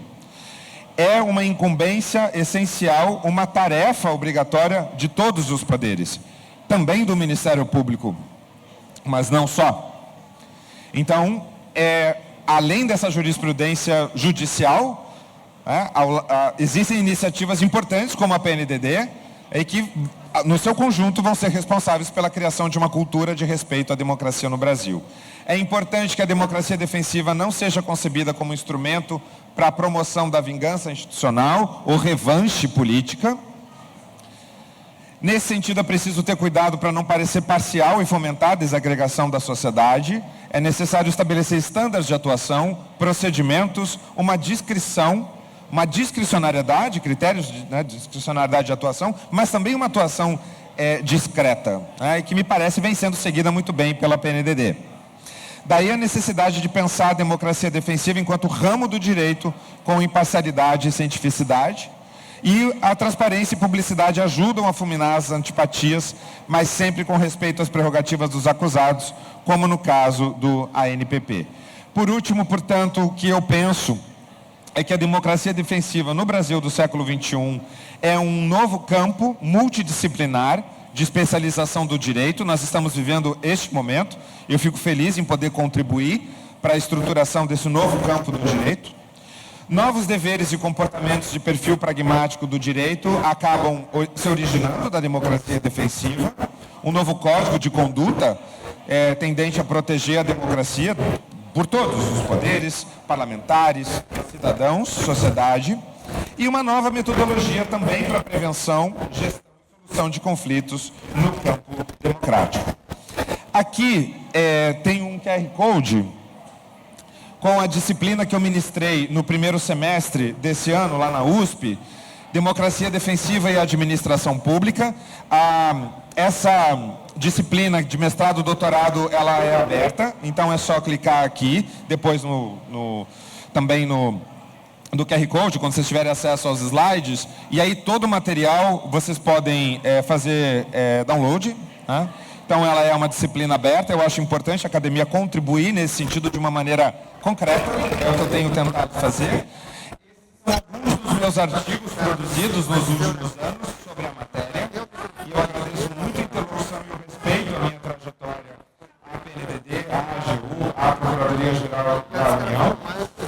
É uma incumbência essencial, uma tarefa obrigatória de todos os poderes, também do Ministério Público, mas não só. Então, além dessa jurisprudência judicial, existem iniciativas importantes como a PNDD, que no seu conjunto vão ser responsáveis pela criação de uma cultura de respeito à democracia no Brasil. É importante que a democracia defensiva não seja concebida como instrumento para a promoção da vingança institucional ou revanche política. Nesse sentido, é preciso ter cuidado para não parecer parcial e fomentar a desagregação da sociedade. É necessário estabelecer estándares de atuação, procedimentos, uma discricionariedade, critérios de discricionariedade de atuação, mas também uma atuação discreta, que me parece vem sendo seguida muito bem pela PNDD. Daí a necessidade de pensar a democracia defensiva enquanto ramo do direito com imparcialidade e cientificidade. E a transparência e publicidade ajudam a fulminar as antipatias, mas sempre com respeito às prerrogativas dos acusados, como no caso do ANPP. Por último, portanto, o que eu penso é que a democracia defensiva no Brasil do século XXI é um novo campo multidisciplinar de especialização do direito. Nós estamos vivendo este momento. Eu fico feliz em poder contribuir para a estruturação desse novo campo do direito. Novos deveres e comportamentos de perfil pragmático do direito acabam se originando da democracia defensiva. Um novo código de conduta tendente a proteger a democracia por todos os poderes, parlamentares, cidadãos, sociedade. E uma nova metodologia também para prevenção, gestão e solução de conflitos no campo democrático. Aqui tem um QR Code com a disciplina que eu ministrei no primeiro semestre desse ano, lá na USP, Democracia Defensiva e Administração Pública. Essa disciplina de mestrado e doutorado, ela é aberta, então é só clicar aqui, depois também no QR Code, quando vocês tiverem acesso aos slides, e aí todo o material vocês podem fazer download, né? Então ela é uma disciplina aberta, eu acho importante a academia contribuir nesse sentido de uma maneira concreta, é o que eu tenho tentado fazer. Esses são alguns dos meus artigos produzidos nos últimos anos sobre a matéria, e eu agradeço muito a interlocução e o respeito à minha trajetória à PNDD, à AGU, à Procuradoria-Geral da União,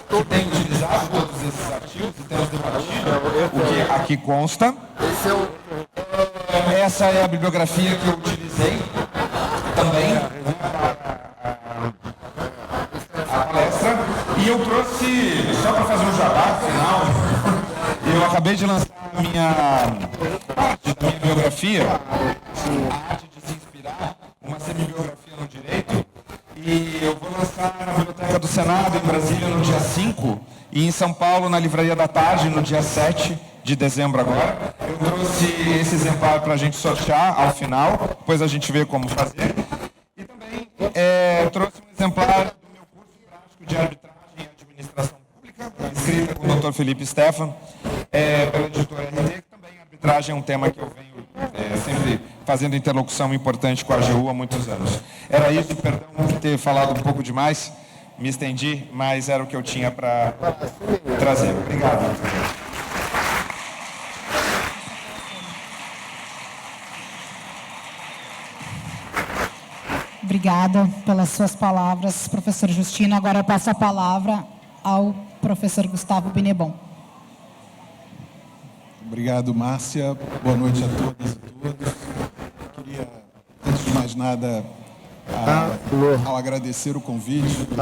que tem utilizado todos esses artigos e temos debatido o que aqui consta. Essa é a bibliografia que eu utilizei também a palestra. E eu trouxe, só para fazer um jabá final, eu acabei de lançar a minha parte da minha biografia, A Arte de Se Inspirar, uma semibiografia no direito, e eu vou lançar na Biblioteca do Senado, em Brasília, no dia 5, e em São Paulo, na Livraria da Tarde, no dia 7 de dezembro agora. Eu trouxe esse exemplar para a gente sortear ao final, depois a gente vê como fazer. E também trouxe um exemplar do meu curso prático de arbitragem e administração pública, escrita com o Dr. Felipe Stefan, pela editora RT, que também arbitragem é um tema que eu venho sempre fazendo interlocução importante com a AGU há muitos anos. Era isso, perdão por ter falado um pouco demais, me estendi, mas era o que eu tinha para trazer. Obrigado. Obrigada pelas suas palavras, professor Justino. Agora eu passo a palavra ao professor Gustavo Binebon. Obrigado, Márcia. Boa noite a todas e todos. Queria, antes de mais nada, ao agradecer o convite do Dr.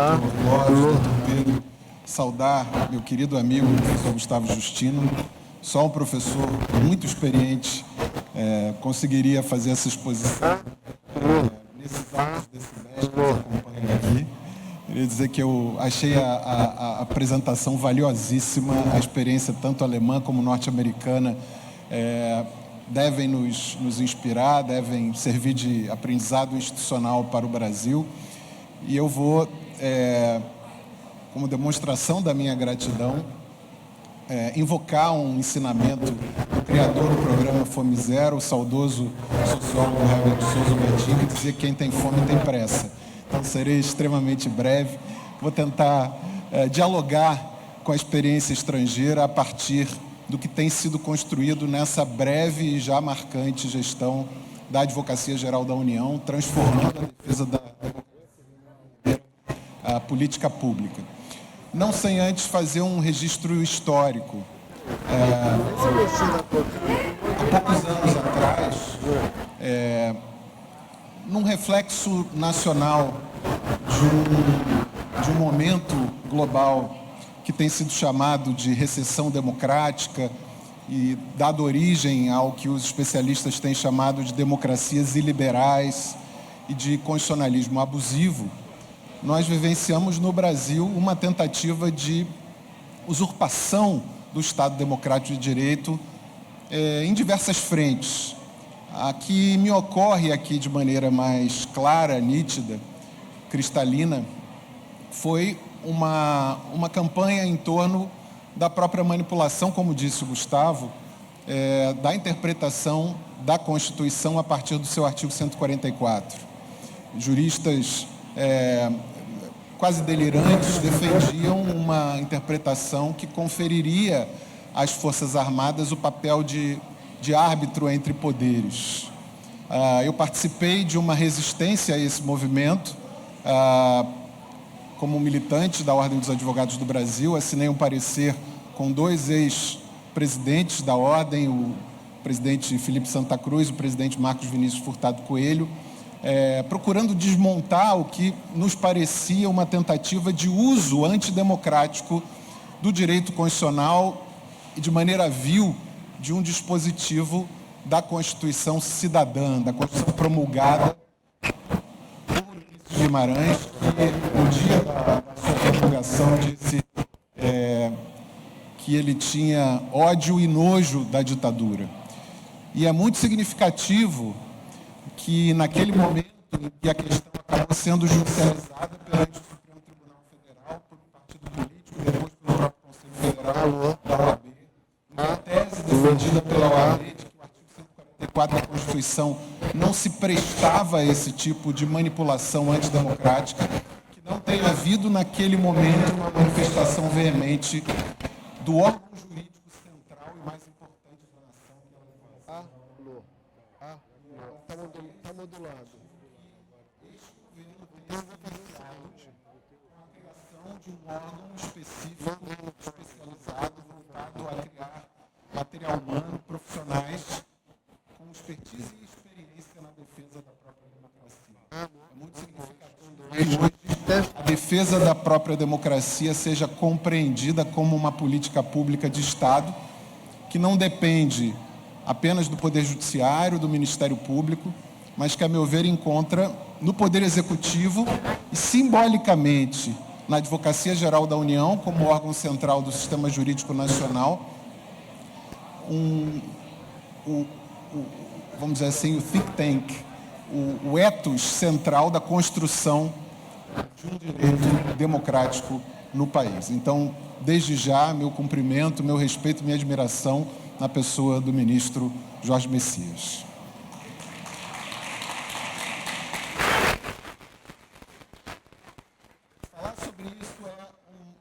Lopes, do Dr. Pedro, saudar meu querido amigo, o professor Gustavo Justino. Só um professor muito experiente conseguiria fazer essa exposição nesses altos decibéis que nos acompanham aqui. Queria dizer que eu achei a apresentação valiosíssima, a experiência tanto alemã como norte-americana devem nos inspirar, devem servir de aprendizado institucional para o Brasil. E eu vou, como demonstração da minha gratidão, invocar um ensinamento do criador do programa Fome Zero, o saudoso sociólogo Herbert Souza Betinho, que dizia que quem tem fome tem pressa. Então, serei extremamente breve. Vou tentar dialogar com a experiência estrangeira a partir do que tem sido construído nessa breve e já marcante gestão da Advocacia Geral da União, transformando a defesa da democracia a política pública. Não sem antes fazer um registro histórico. Há poucos anos atrás, num reflexo nacional de um momento global que tem sido chamado de recessão democrática e dado origem ao que os especialistas têm chamado de democracias iliberais e de constitucionalismo abusivo, nós vivenciamos no Brasil uma tentativa de usurpação do Estado Democrático de Direito em diversas frentes. A que me ocorre aqui de maneira mais clara, nítida, cristalina, foi uma campanha em torno da própria manipulação, como disse o Gustavo, da interpretação da Constituição a partir do seu artigo 144. Juristas quase delirantes defendiam uma interpretação que conferiria às Forças Armadas o papel de árbitro entre poderes. Eu participei de uma resistência a esse movimento, como militante da Ordem dos Advogados do Brasil. Assinei um parecer com 2 ex-presidentes da Ordem, o presidente Felipe Santa Cruz e o presidente Marcos Vinícius Furtado Coelho, procurando desmontar o que nos parecia uma tentativa de uso antidemocrático do direito constitucional e de maneira vil de um dispositivo da Constituição Cidadã, da Constituição promulgada por Ulisses Guimarães, que no dia da sua promulgação disse que ele tinha ódio e nojo da ditadura. E é muito significativo que naquele momento em que a questão acabou sendo judicializada perante o Supremo Tribunal Federal, por um partido político e depois pelo próprio Conselho Federal da OAB, em que a tese defendida pela OAB de que o artigo 144 da Constituição não se prestava a esse tipo de manipulação antidemocrática, que não tenha havido naquele momento uma manifestação veemente do órgão jurídico central e mais importante da nação, que é o Está modulado. Este governo tem a criação de um órgão específico, especializado, voltado a criar material humano, profissionais com expertise e experiência na defesa da própria democracia. É muito significativo que hoje a defesa da própria democracia seja compreendida como uma política pública de Estado que não depende apenas do Poder Judiciário, do Ministério Público, mas que, a meu ver, encontra no Poder Executivo e, simbolicamente, na Advocacia Geral da União, como órgão central do Sistema Jurídico Nacional, vamos dizer assim, o think tank, o ethos central da construção de um direito democrático no país. Então, desde já, meu cumprimento, meu respeito, minha admiração na pessoa do ministro Jorge Messias. Falar sobre isso é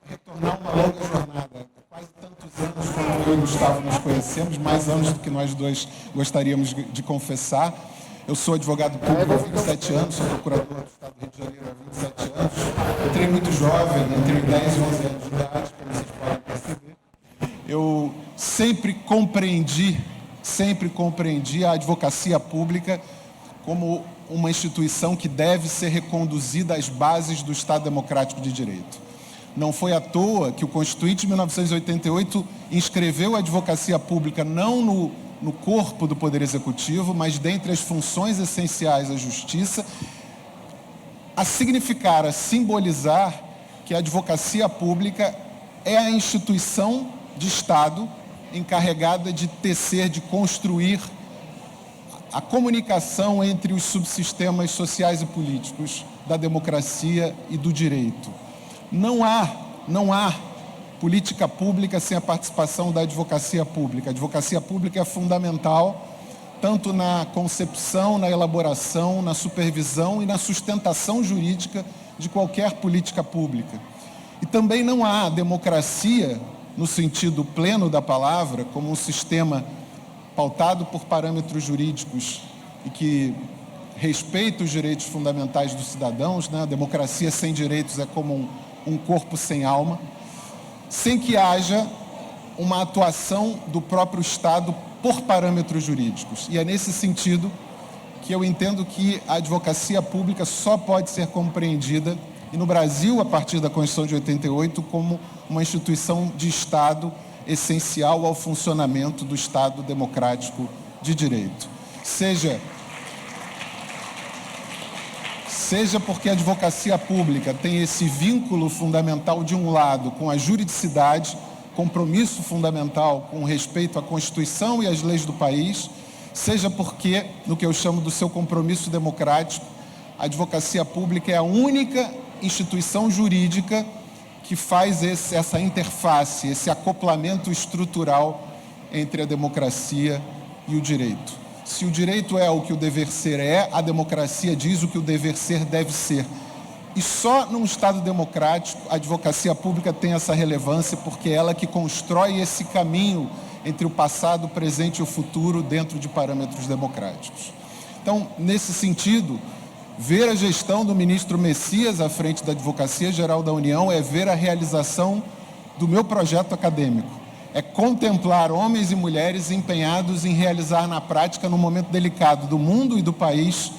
retornar uma longa jornada. Quase tantos anos como eu e o Gustavo nos conhecemos, mais anos do que nós dois gostaríamos de confessar. Eu sou advogado público há 27 anos, sou procurador do Estado do Rio de Janeiro há 27 anos. Entrei muito jovem, entre 10 e 11 anos de idade, como vocês podem perceber. Eu sempre compreendi a advocacia pública como uma instituição que deve ser reconduzida às bases do Estado Democrático de Direito. Não foi à toa que o Constituinte de 1988 inscreveu a advocacia pública não no corpo do Poder Executivo, mas dentre as funções essenciais à Justiça, a significar, a simbolizar que a advocacia pública é a instituição de Estado encarregada de tecer, de construir a comunicação entre os subsistemas sociais e políticos da democracia e do direito. Não há política pública sem a participação da advocacia pública. A advocacia pública é fundamental tanto na concepção, na elaboração, na supervisão e na sustentação jurídica de qualquer política pública. E também não há democracia, no sentido pleno da palavra, como um sistema pautado por parâmetros jurídicos e que respeita os direitos fundamentais dos cidadãos, né? A democracia sem direitos é como um corpo sem alma, sem que haja uma atuação do próprio Estado por parâmetros jurídicos. E é nesse sentido que eu entendo que a advocacia pública só pode ser compreendida, e no Brasil, a partir da Constituição de 88, como uma instituição de Estado essencial ao funcionamento do Estado democrático de direito. Seja porque a advocacia pública tem esse vínculo fundamental, de um lado, com a juridicidade, compromisso fundamental com respeito à Constituição e às leis do país, seja porque, no que eu chamo do seu compromisso democrático, a advocacia pública é a única instituição jurídica que faz essa interface, esse acoplamento estrutural entre a democracia e o direito. Se o direito é o que o dever ser é, a democracia diz o que o dever ser deve ser. E só num Estado democrático a advocacia pública tem essa relevância, porque é ela que constrói esse caminho entre o passado, o presente e o futuro dentro de parâmetros democráticos. Então, Então, nesse sentido, ver a gestão do ministro Messias à frente da Advocacia Geral da União é ver a realização do meu projeto acadêmico. É contemplar homens e mulheres empenhados em realizar na prática, num momento delicado do mundo e do país,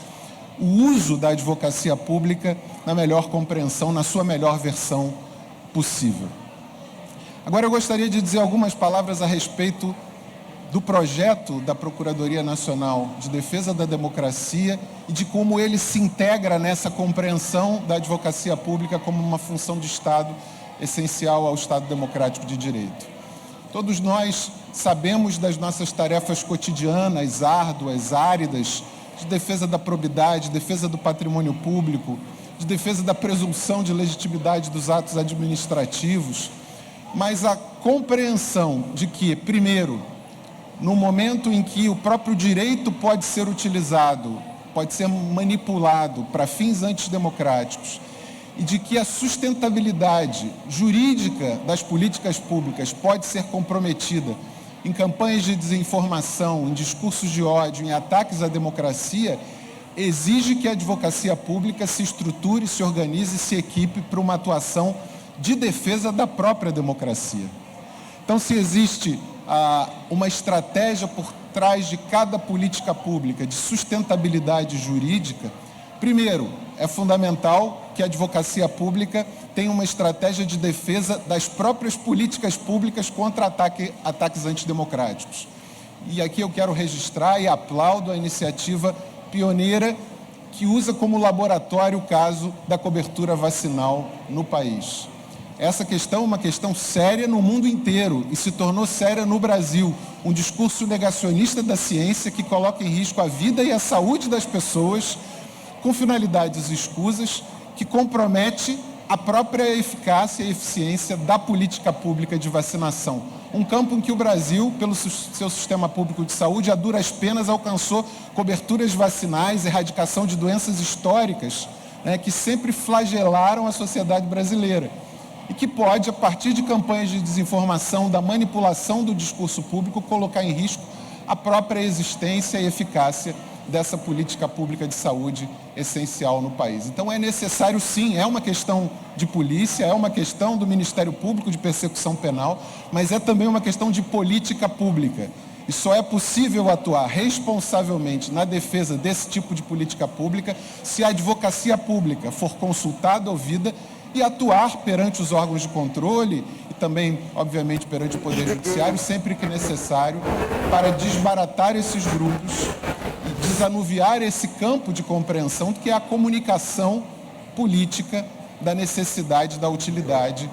o uso da advocacia pública na melhor compreensão, na sua melhor versão possível. Agora eu gostaria de dizer algumas palavras a respeito do projeto da Procuradoria Nacional de Defesa da Democracia e de como ele se integra nessa compreensão da advocacia pública como uma função de Estado essencial ao Estado democrático de direito. Todos nós sabemos das nossas tarefas cotidianas, árduas, áridas, de defesa da probidade, defesa do patrimônio público, de defesa da presunção de legitimidade dos atos administrativos, mas a compreensão de que, primeiro, no momento em que o próprio direito pode ser utilizado, pode ser manipulado para fins antidemocráticos, e de que a sustentabilidade jurídica das políticas públicas pode ser comprometida em campanhas de desinformação, em discursos de ódio, em ataques à democracia, exige que a advocacia pública se estruture, se organize, se equipe para uma atuação de defesa da própria democracia. Então, se existe uma estratégia por trás de cada política pública de sustentabilidade jurídica, primeiro, é fundamental que a advocacia pública tenha uma estratégia de defesa das próprias políticas públicas contra ataques antidemocráticos. E aqui eu quero registrar e aplaudo a iniciativa pioneira que usa como laboratório o caso da cobertura vacinal no país. Essa questão é uma questão séria no mundo inteiro e se tornou séria no Brasil. Um discurso negacionista da ciência que coloca em risco a vida e a saúde das pessoas com finalidades escusas, que compromete a própria eficácia e eficiência da política pública de vacinação. Um campo em que o Brasil, pelo seu sistema público de saúde, a duras penas alcançou coberturas vacinais, erradicação de doenças históricas, que sempre flagelaram a sociedade brasileira. E que pode, a partir de campanhas de desinformação, da manipulação do discurso público, colocar em risco a própria existência e eficácia dessa política pública de saúde essencial no país. Então é necessário sim, é uma questão de polícia, é uma questão do Ministério Público de persecução penal, mas é também uma questão de política pública. E só é possível atuar responsavelmente na defesa desse tipo de política pública se a advocacia pública for consultada, ouvida e atuar perante os órgãos de controle e também, obviamente, perante o Poder Judiciário, sempre que necessário, para desbaratar esses grupos e desanuviar esse campo de compreensão que é a comunicação política da necessidade, da utilidade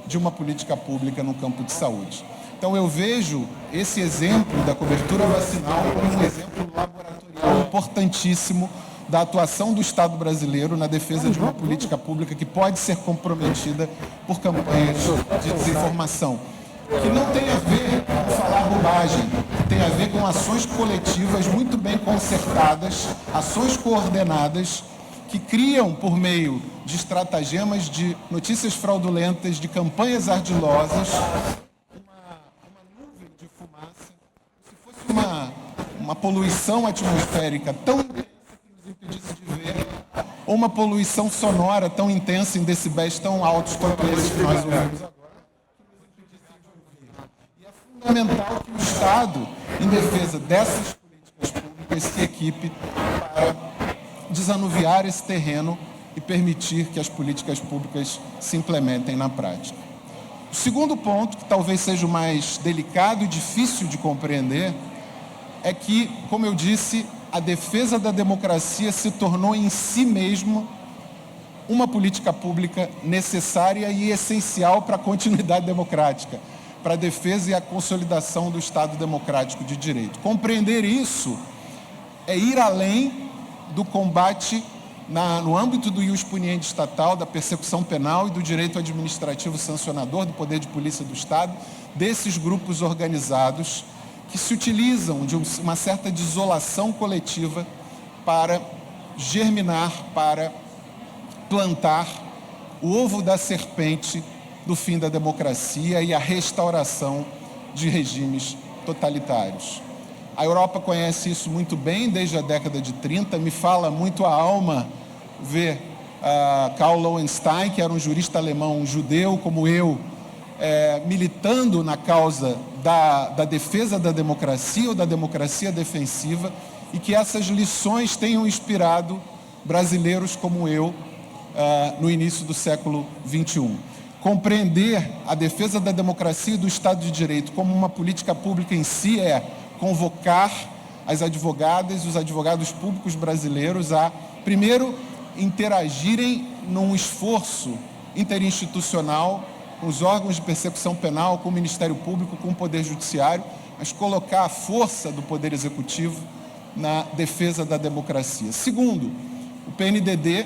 de uma política pública no campo de saúde. Então, eu vejo esse exemplo da cobertura vacinal como um exemplo laboratorial importantíssimo da atuação do Estado brasileiro na defesa de uma política pública que pode ser comprometida por campanhas de desinformação, que não tem a ver com falar bobagem, tem a ver com ações coletivas muito bem concertadas, ações coordenadas, que criam, por meio de estratagemas, de notícias fraudulentas, de campanhas ardilosas, uma nuvem de fumaça, se fosse uma poluição atmosférica tão impedisse de ver, ou uma poluição sonora tão intensa em decibéis tão altos quanto esses que nós ouvimos agora, que nos impedissem de ouvir. E é fundamental que o Estado, em defesa dessas políticas públicas, se equipe para desanuviar esse terreno e permitir que as políticas públicas se implementem na prática. O segundo ponto, que talvez seja o mais delicado e difícil de compreender, é que, como eu disse, a defesa da democracia se tornou em si mesmo uma política pública necessária e essencial para a continuidade democrática, para a defesa e a consolidação do Estado democrático de direito. Compreender isso é ir além do combate no âmbito do ius puniendi estatal, da persecução penal e do direito administrativo sancionador, do poder de polícia do Estado, desses grupos organizados que se utilizam de uma certa desolação coletiva para germinar, para plantar o ovo da serpente do fim da democracia e a restauração de regimes totalitários. A Europa conhece isso muito bem desde a década de 30. Me fala muito a alma ver Karl Lowenstein, que era um jurista alemão, um judeu como eu, militando na causa da defesa da democracia ou da democracia defensiva, e que essas lições tenham inspirado brasileiros como eu no início do século XXI. Compreender a defesa da democracia e do Estado de Direito como uma política pública em si é convocar as advogadas e os advogados públicos brasileiros a, primeiro, interagirem num esforço interinstitucional com os órgãos de persecução penal, com o Ministério Público, com o Poder Judiciário, mas colocar a força do Poder Executivo na defesa da democracia. Segundo, o PNDD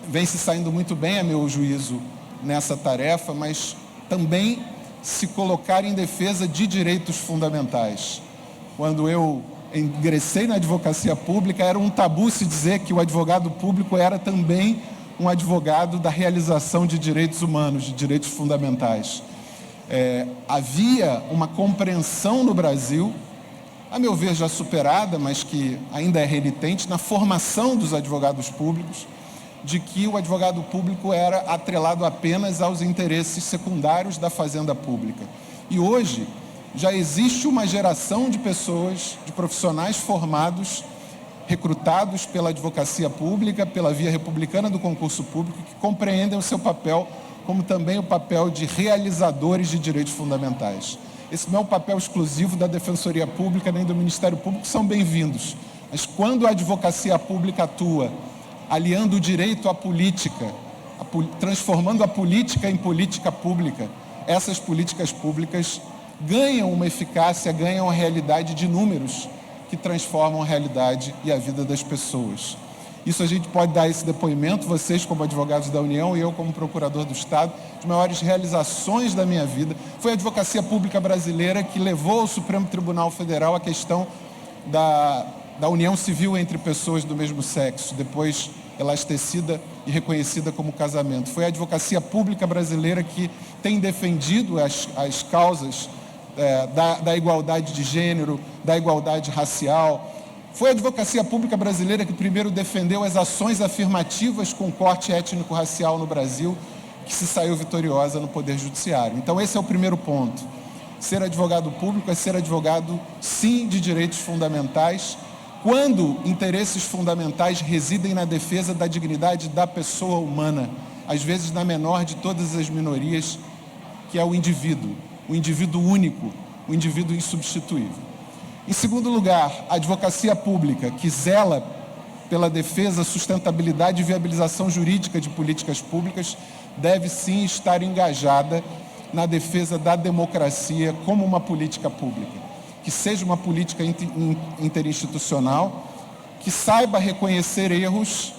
vem se saindo muito bem, a meu juízo, nessa tarefa, mas também se colocar em defesa de direitos fundamentais. Quando eu ingressei na advocacia pública, era um tabu se dizer que o advogado público era também um advogado da realização de direitos humanos, de direitos fundamentais. Havia uma compreensão no Brasil, a meu ver já superada, mas que ainda é renitente, na formação dos advogados públicos, de que o advogado público era atrelado apenas aos interesses secundários da fazenda pública. E hoje já existe uma geração de pessoas, de profissionais formados, recrutados pela advocacia pública, pela via republicana do concurso público, que compreendem o seu papel como também o papel de realizadores de direitos fundamentais. Esse não é um papel exclusivo da Defensoria Pública nem do Ministério Público, são bem-vindos. Mas quando a advocacia pública atua aliando o direito à política, transformando a política em política pública, essas políticas públicas ganham uma eficácia, ganham a realidade de números que transformam a realidade e a vida das pessoas. Isso a gente pode dar esse depoimento, vocês como advogados da União e eu como procurador do Estado, as maiores realizações da minha vida foi a advocacia pública brasileira que levou ao Supremo Tribunal Federal a questão da união civil entre pessoas do mesmo sexo, depois elastecida e reconhecida como casamento. Foi a advocacia pública brasileira que tem defendido as causas da igualdade de gênero, da igualdade racial. Foi a advocacia pública brasileira que primeiro defendeu as ações afirmativas com corte étnico-racial no Brasil, que se saiu vitoriosa no Poder Judiciário. Então esse é o primeiro ponto. Ser advogado público é ser advogado, sim, de direitos fundamentais, quando interesses fundamentais residem na defesa da dignidade da pessoa humana, às vezes na menor de todas as minorias, que é o indivíduo único, o indivíduo insubstituível. Em segundo lugar, a advocacia pública, que zela pela defesa, sustentabilidade e viabilização jurídica de políticas públicas, deve sim estar engajada na defesa da democracia como uma política pública, que seja uma política interinstitucional, que saiba reconhecer erros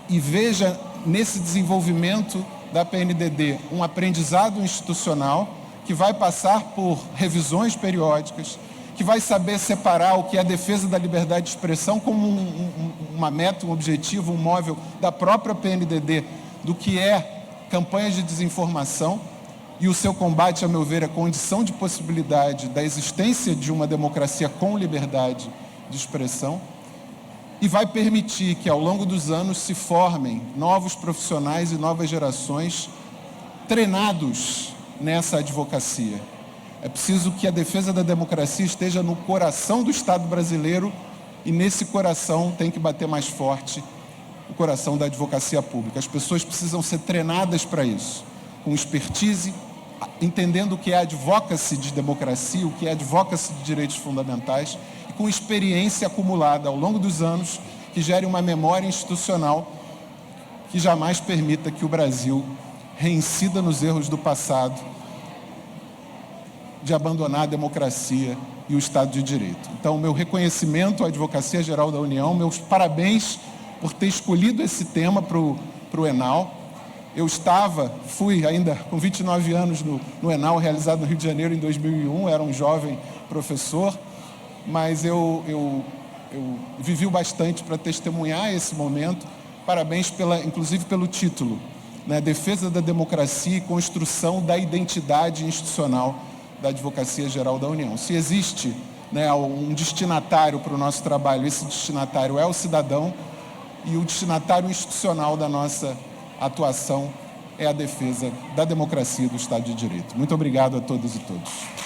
e veja nesse desenvolvimento da PNDD um aprendizado institucional que vai passar por revisões periódicas, que vai saber separar o que é a defesa da liberdade de expressão como uma meta, um objetivo, um móvel da própria PNDD, do que é campanhas de desinformação, e o seu combate, a meu ver, é condição de possibilidade da existência de uma democracia com liberdade de expressão, e vai permitir que, ao longo dos anos, se formem novos profissionais e novas gerações treinados nessa advocacia. É preciso que a defesa da democracia esteja no coração do Estado brasileiro, e nesse coração tem que bater mais forte o coração da advocacia pública. As pessoas precisam ser treinadas para isso, com expertise, entendendo o que é advocacy de democracia, o que é advocacy de direitos fundamentais, e com experiência acumulada ao longo dos anos, que gere uma memória institucional que jamais permita que o Brasil reincida nos erros do passado de abandonar a democracia e o Estado de Direito. Então, meu reconhecimento à Advocacia Geral da União, meus parabéns por ter escolhido esse tema para o ENAU. Eu fui ainda com 29 anos no ENAU, realizado no Rio de Janeiro em 2001, era um jovem professor, mas eu vivi bastante para testemunhar esse momento. Parabéns, inclusive pelo título, né? Defesa da Democracia e Construção da Identidade Institucional da Advocacia Geral da União. Se existe né, um destinatário para o nosso trabalho. Esse destinatário é o cidadão, e o destinatário institucional da nossa atuação é a defesa da democracia e do Estado de Direito. Muito obrigado a todas e todos.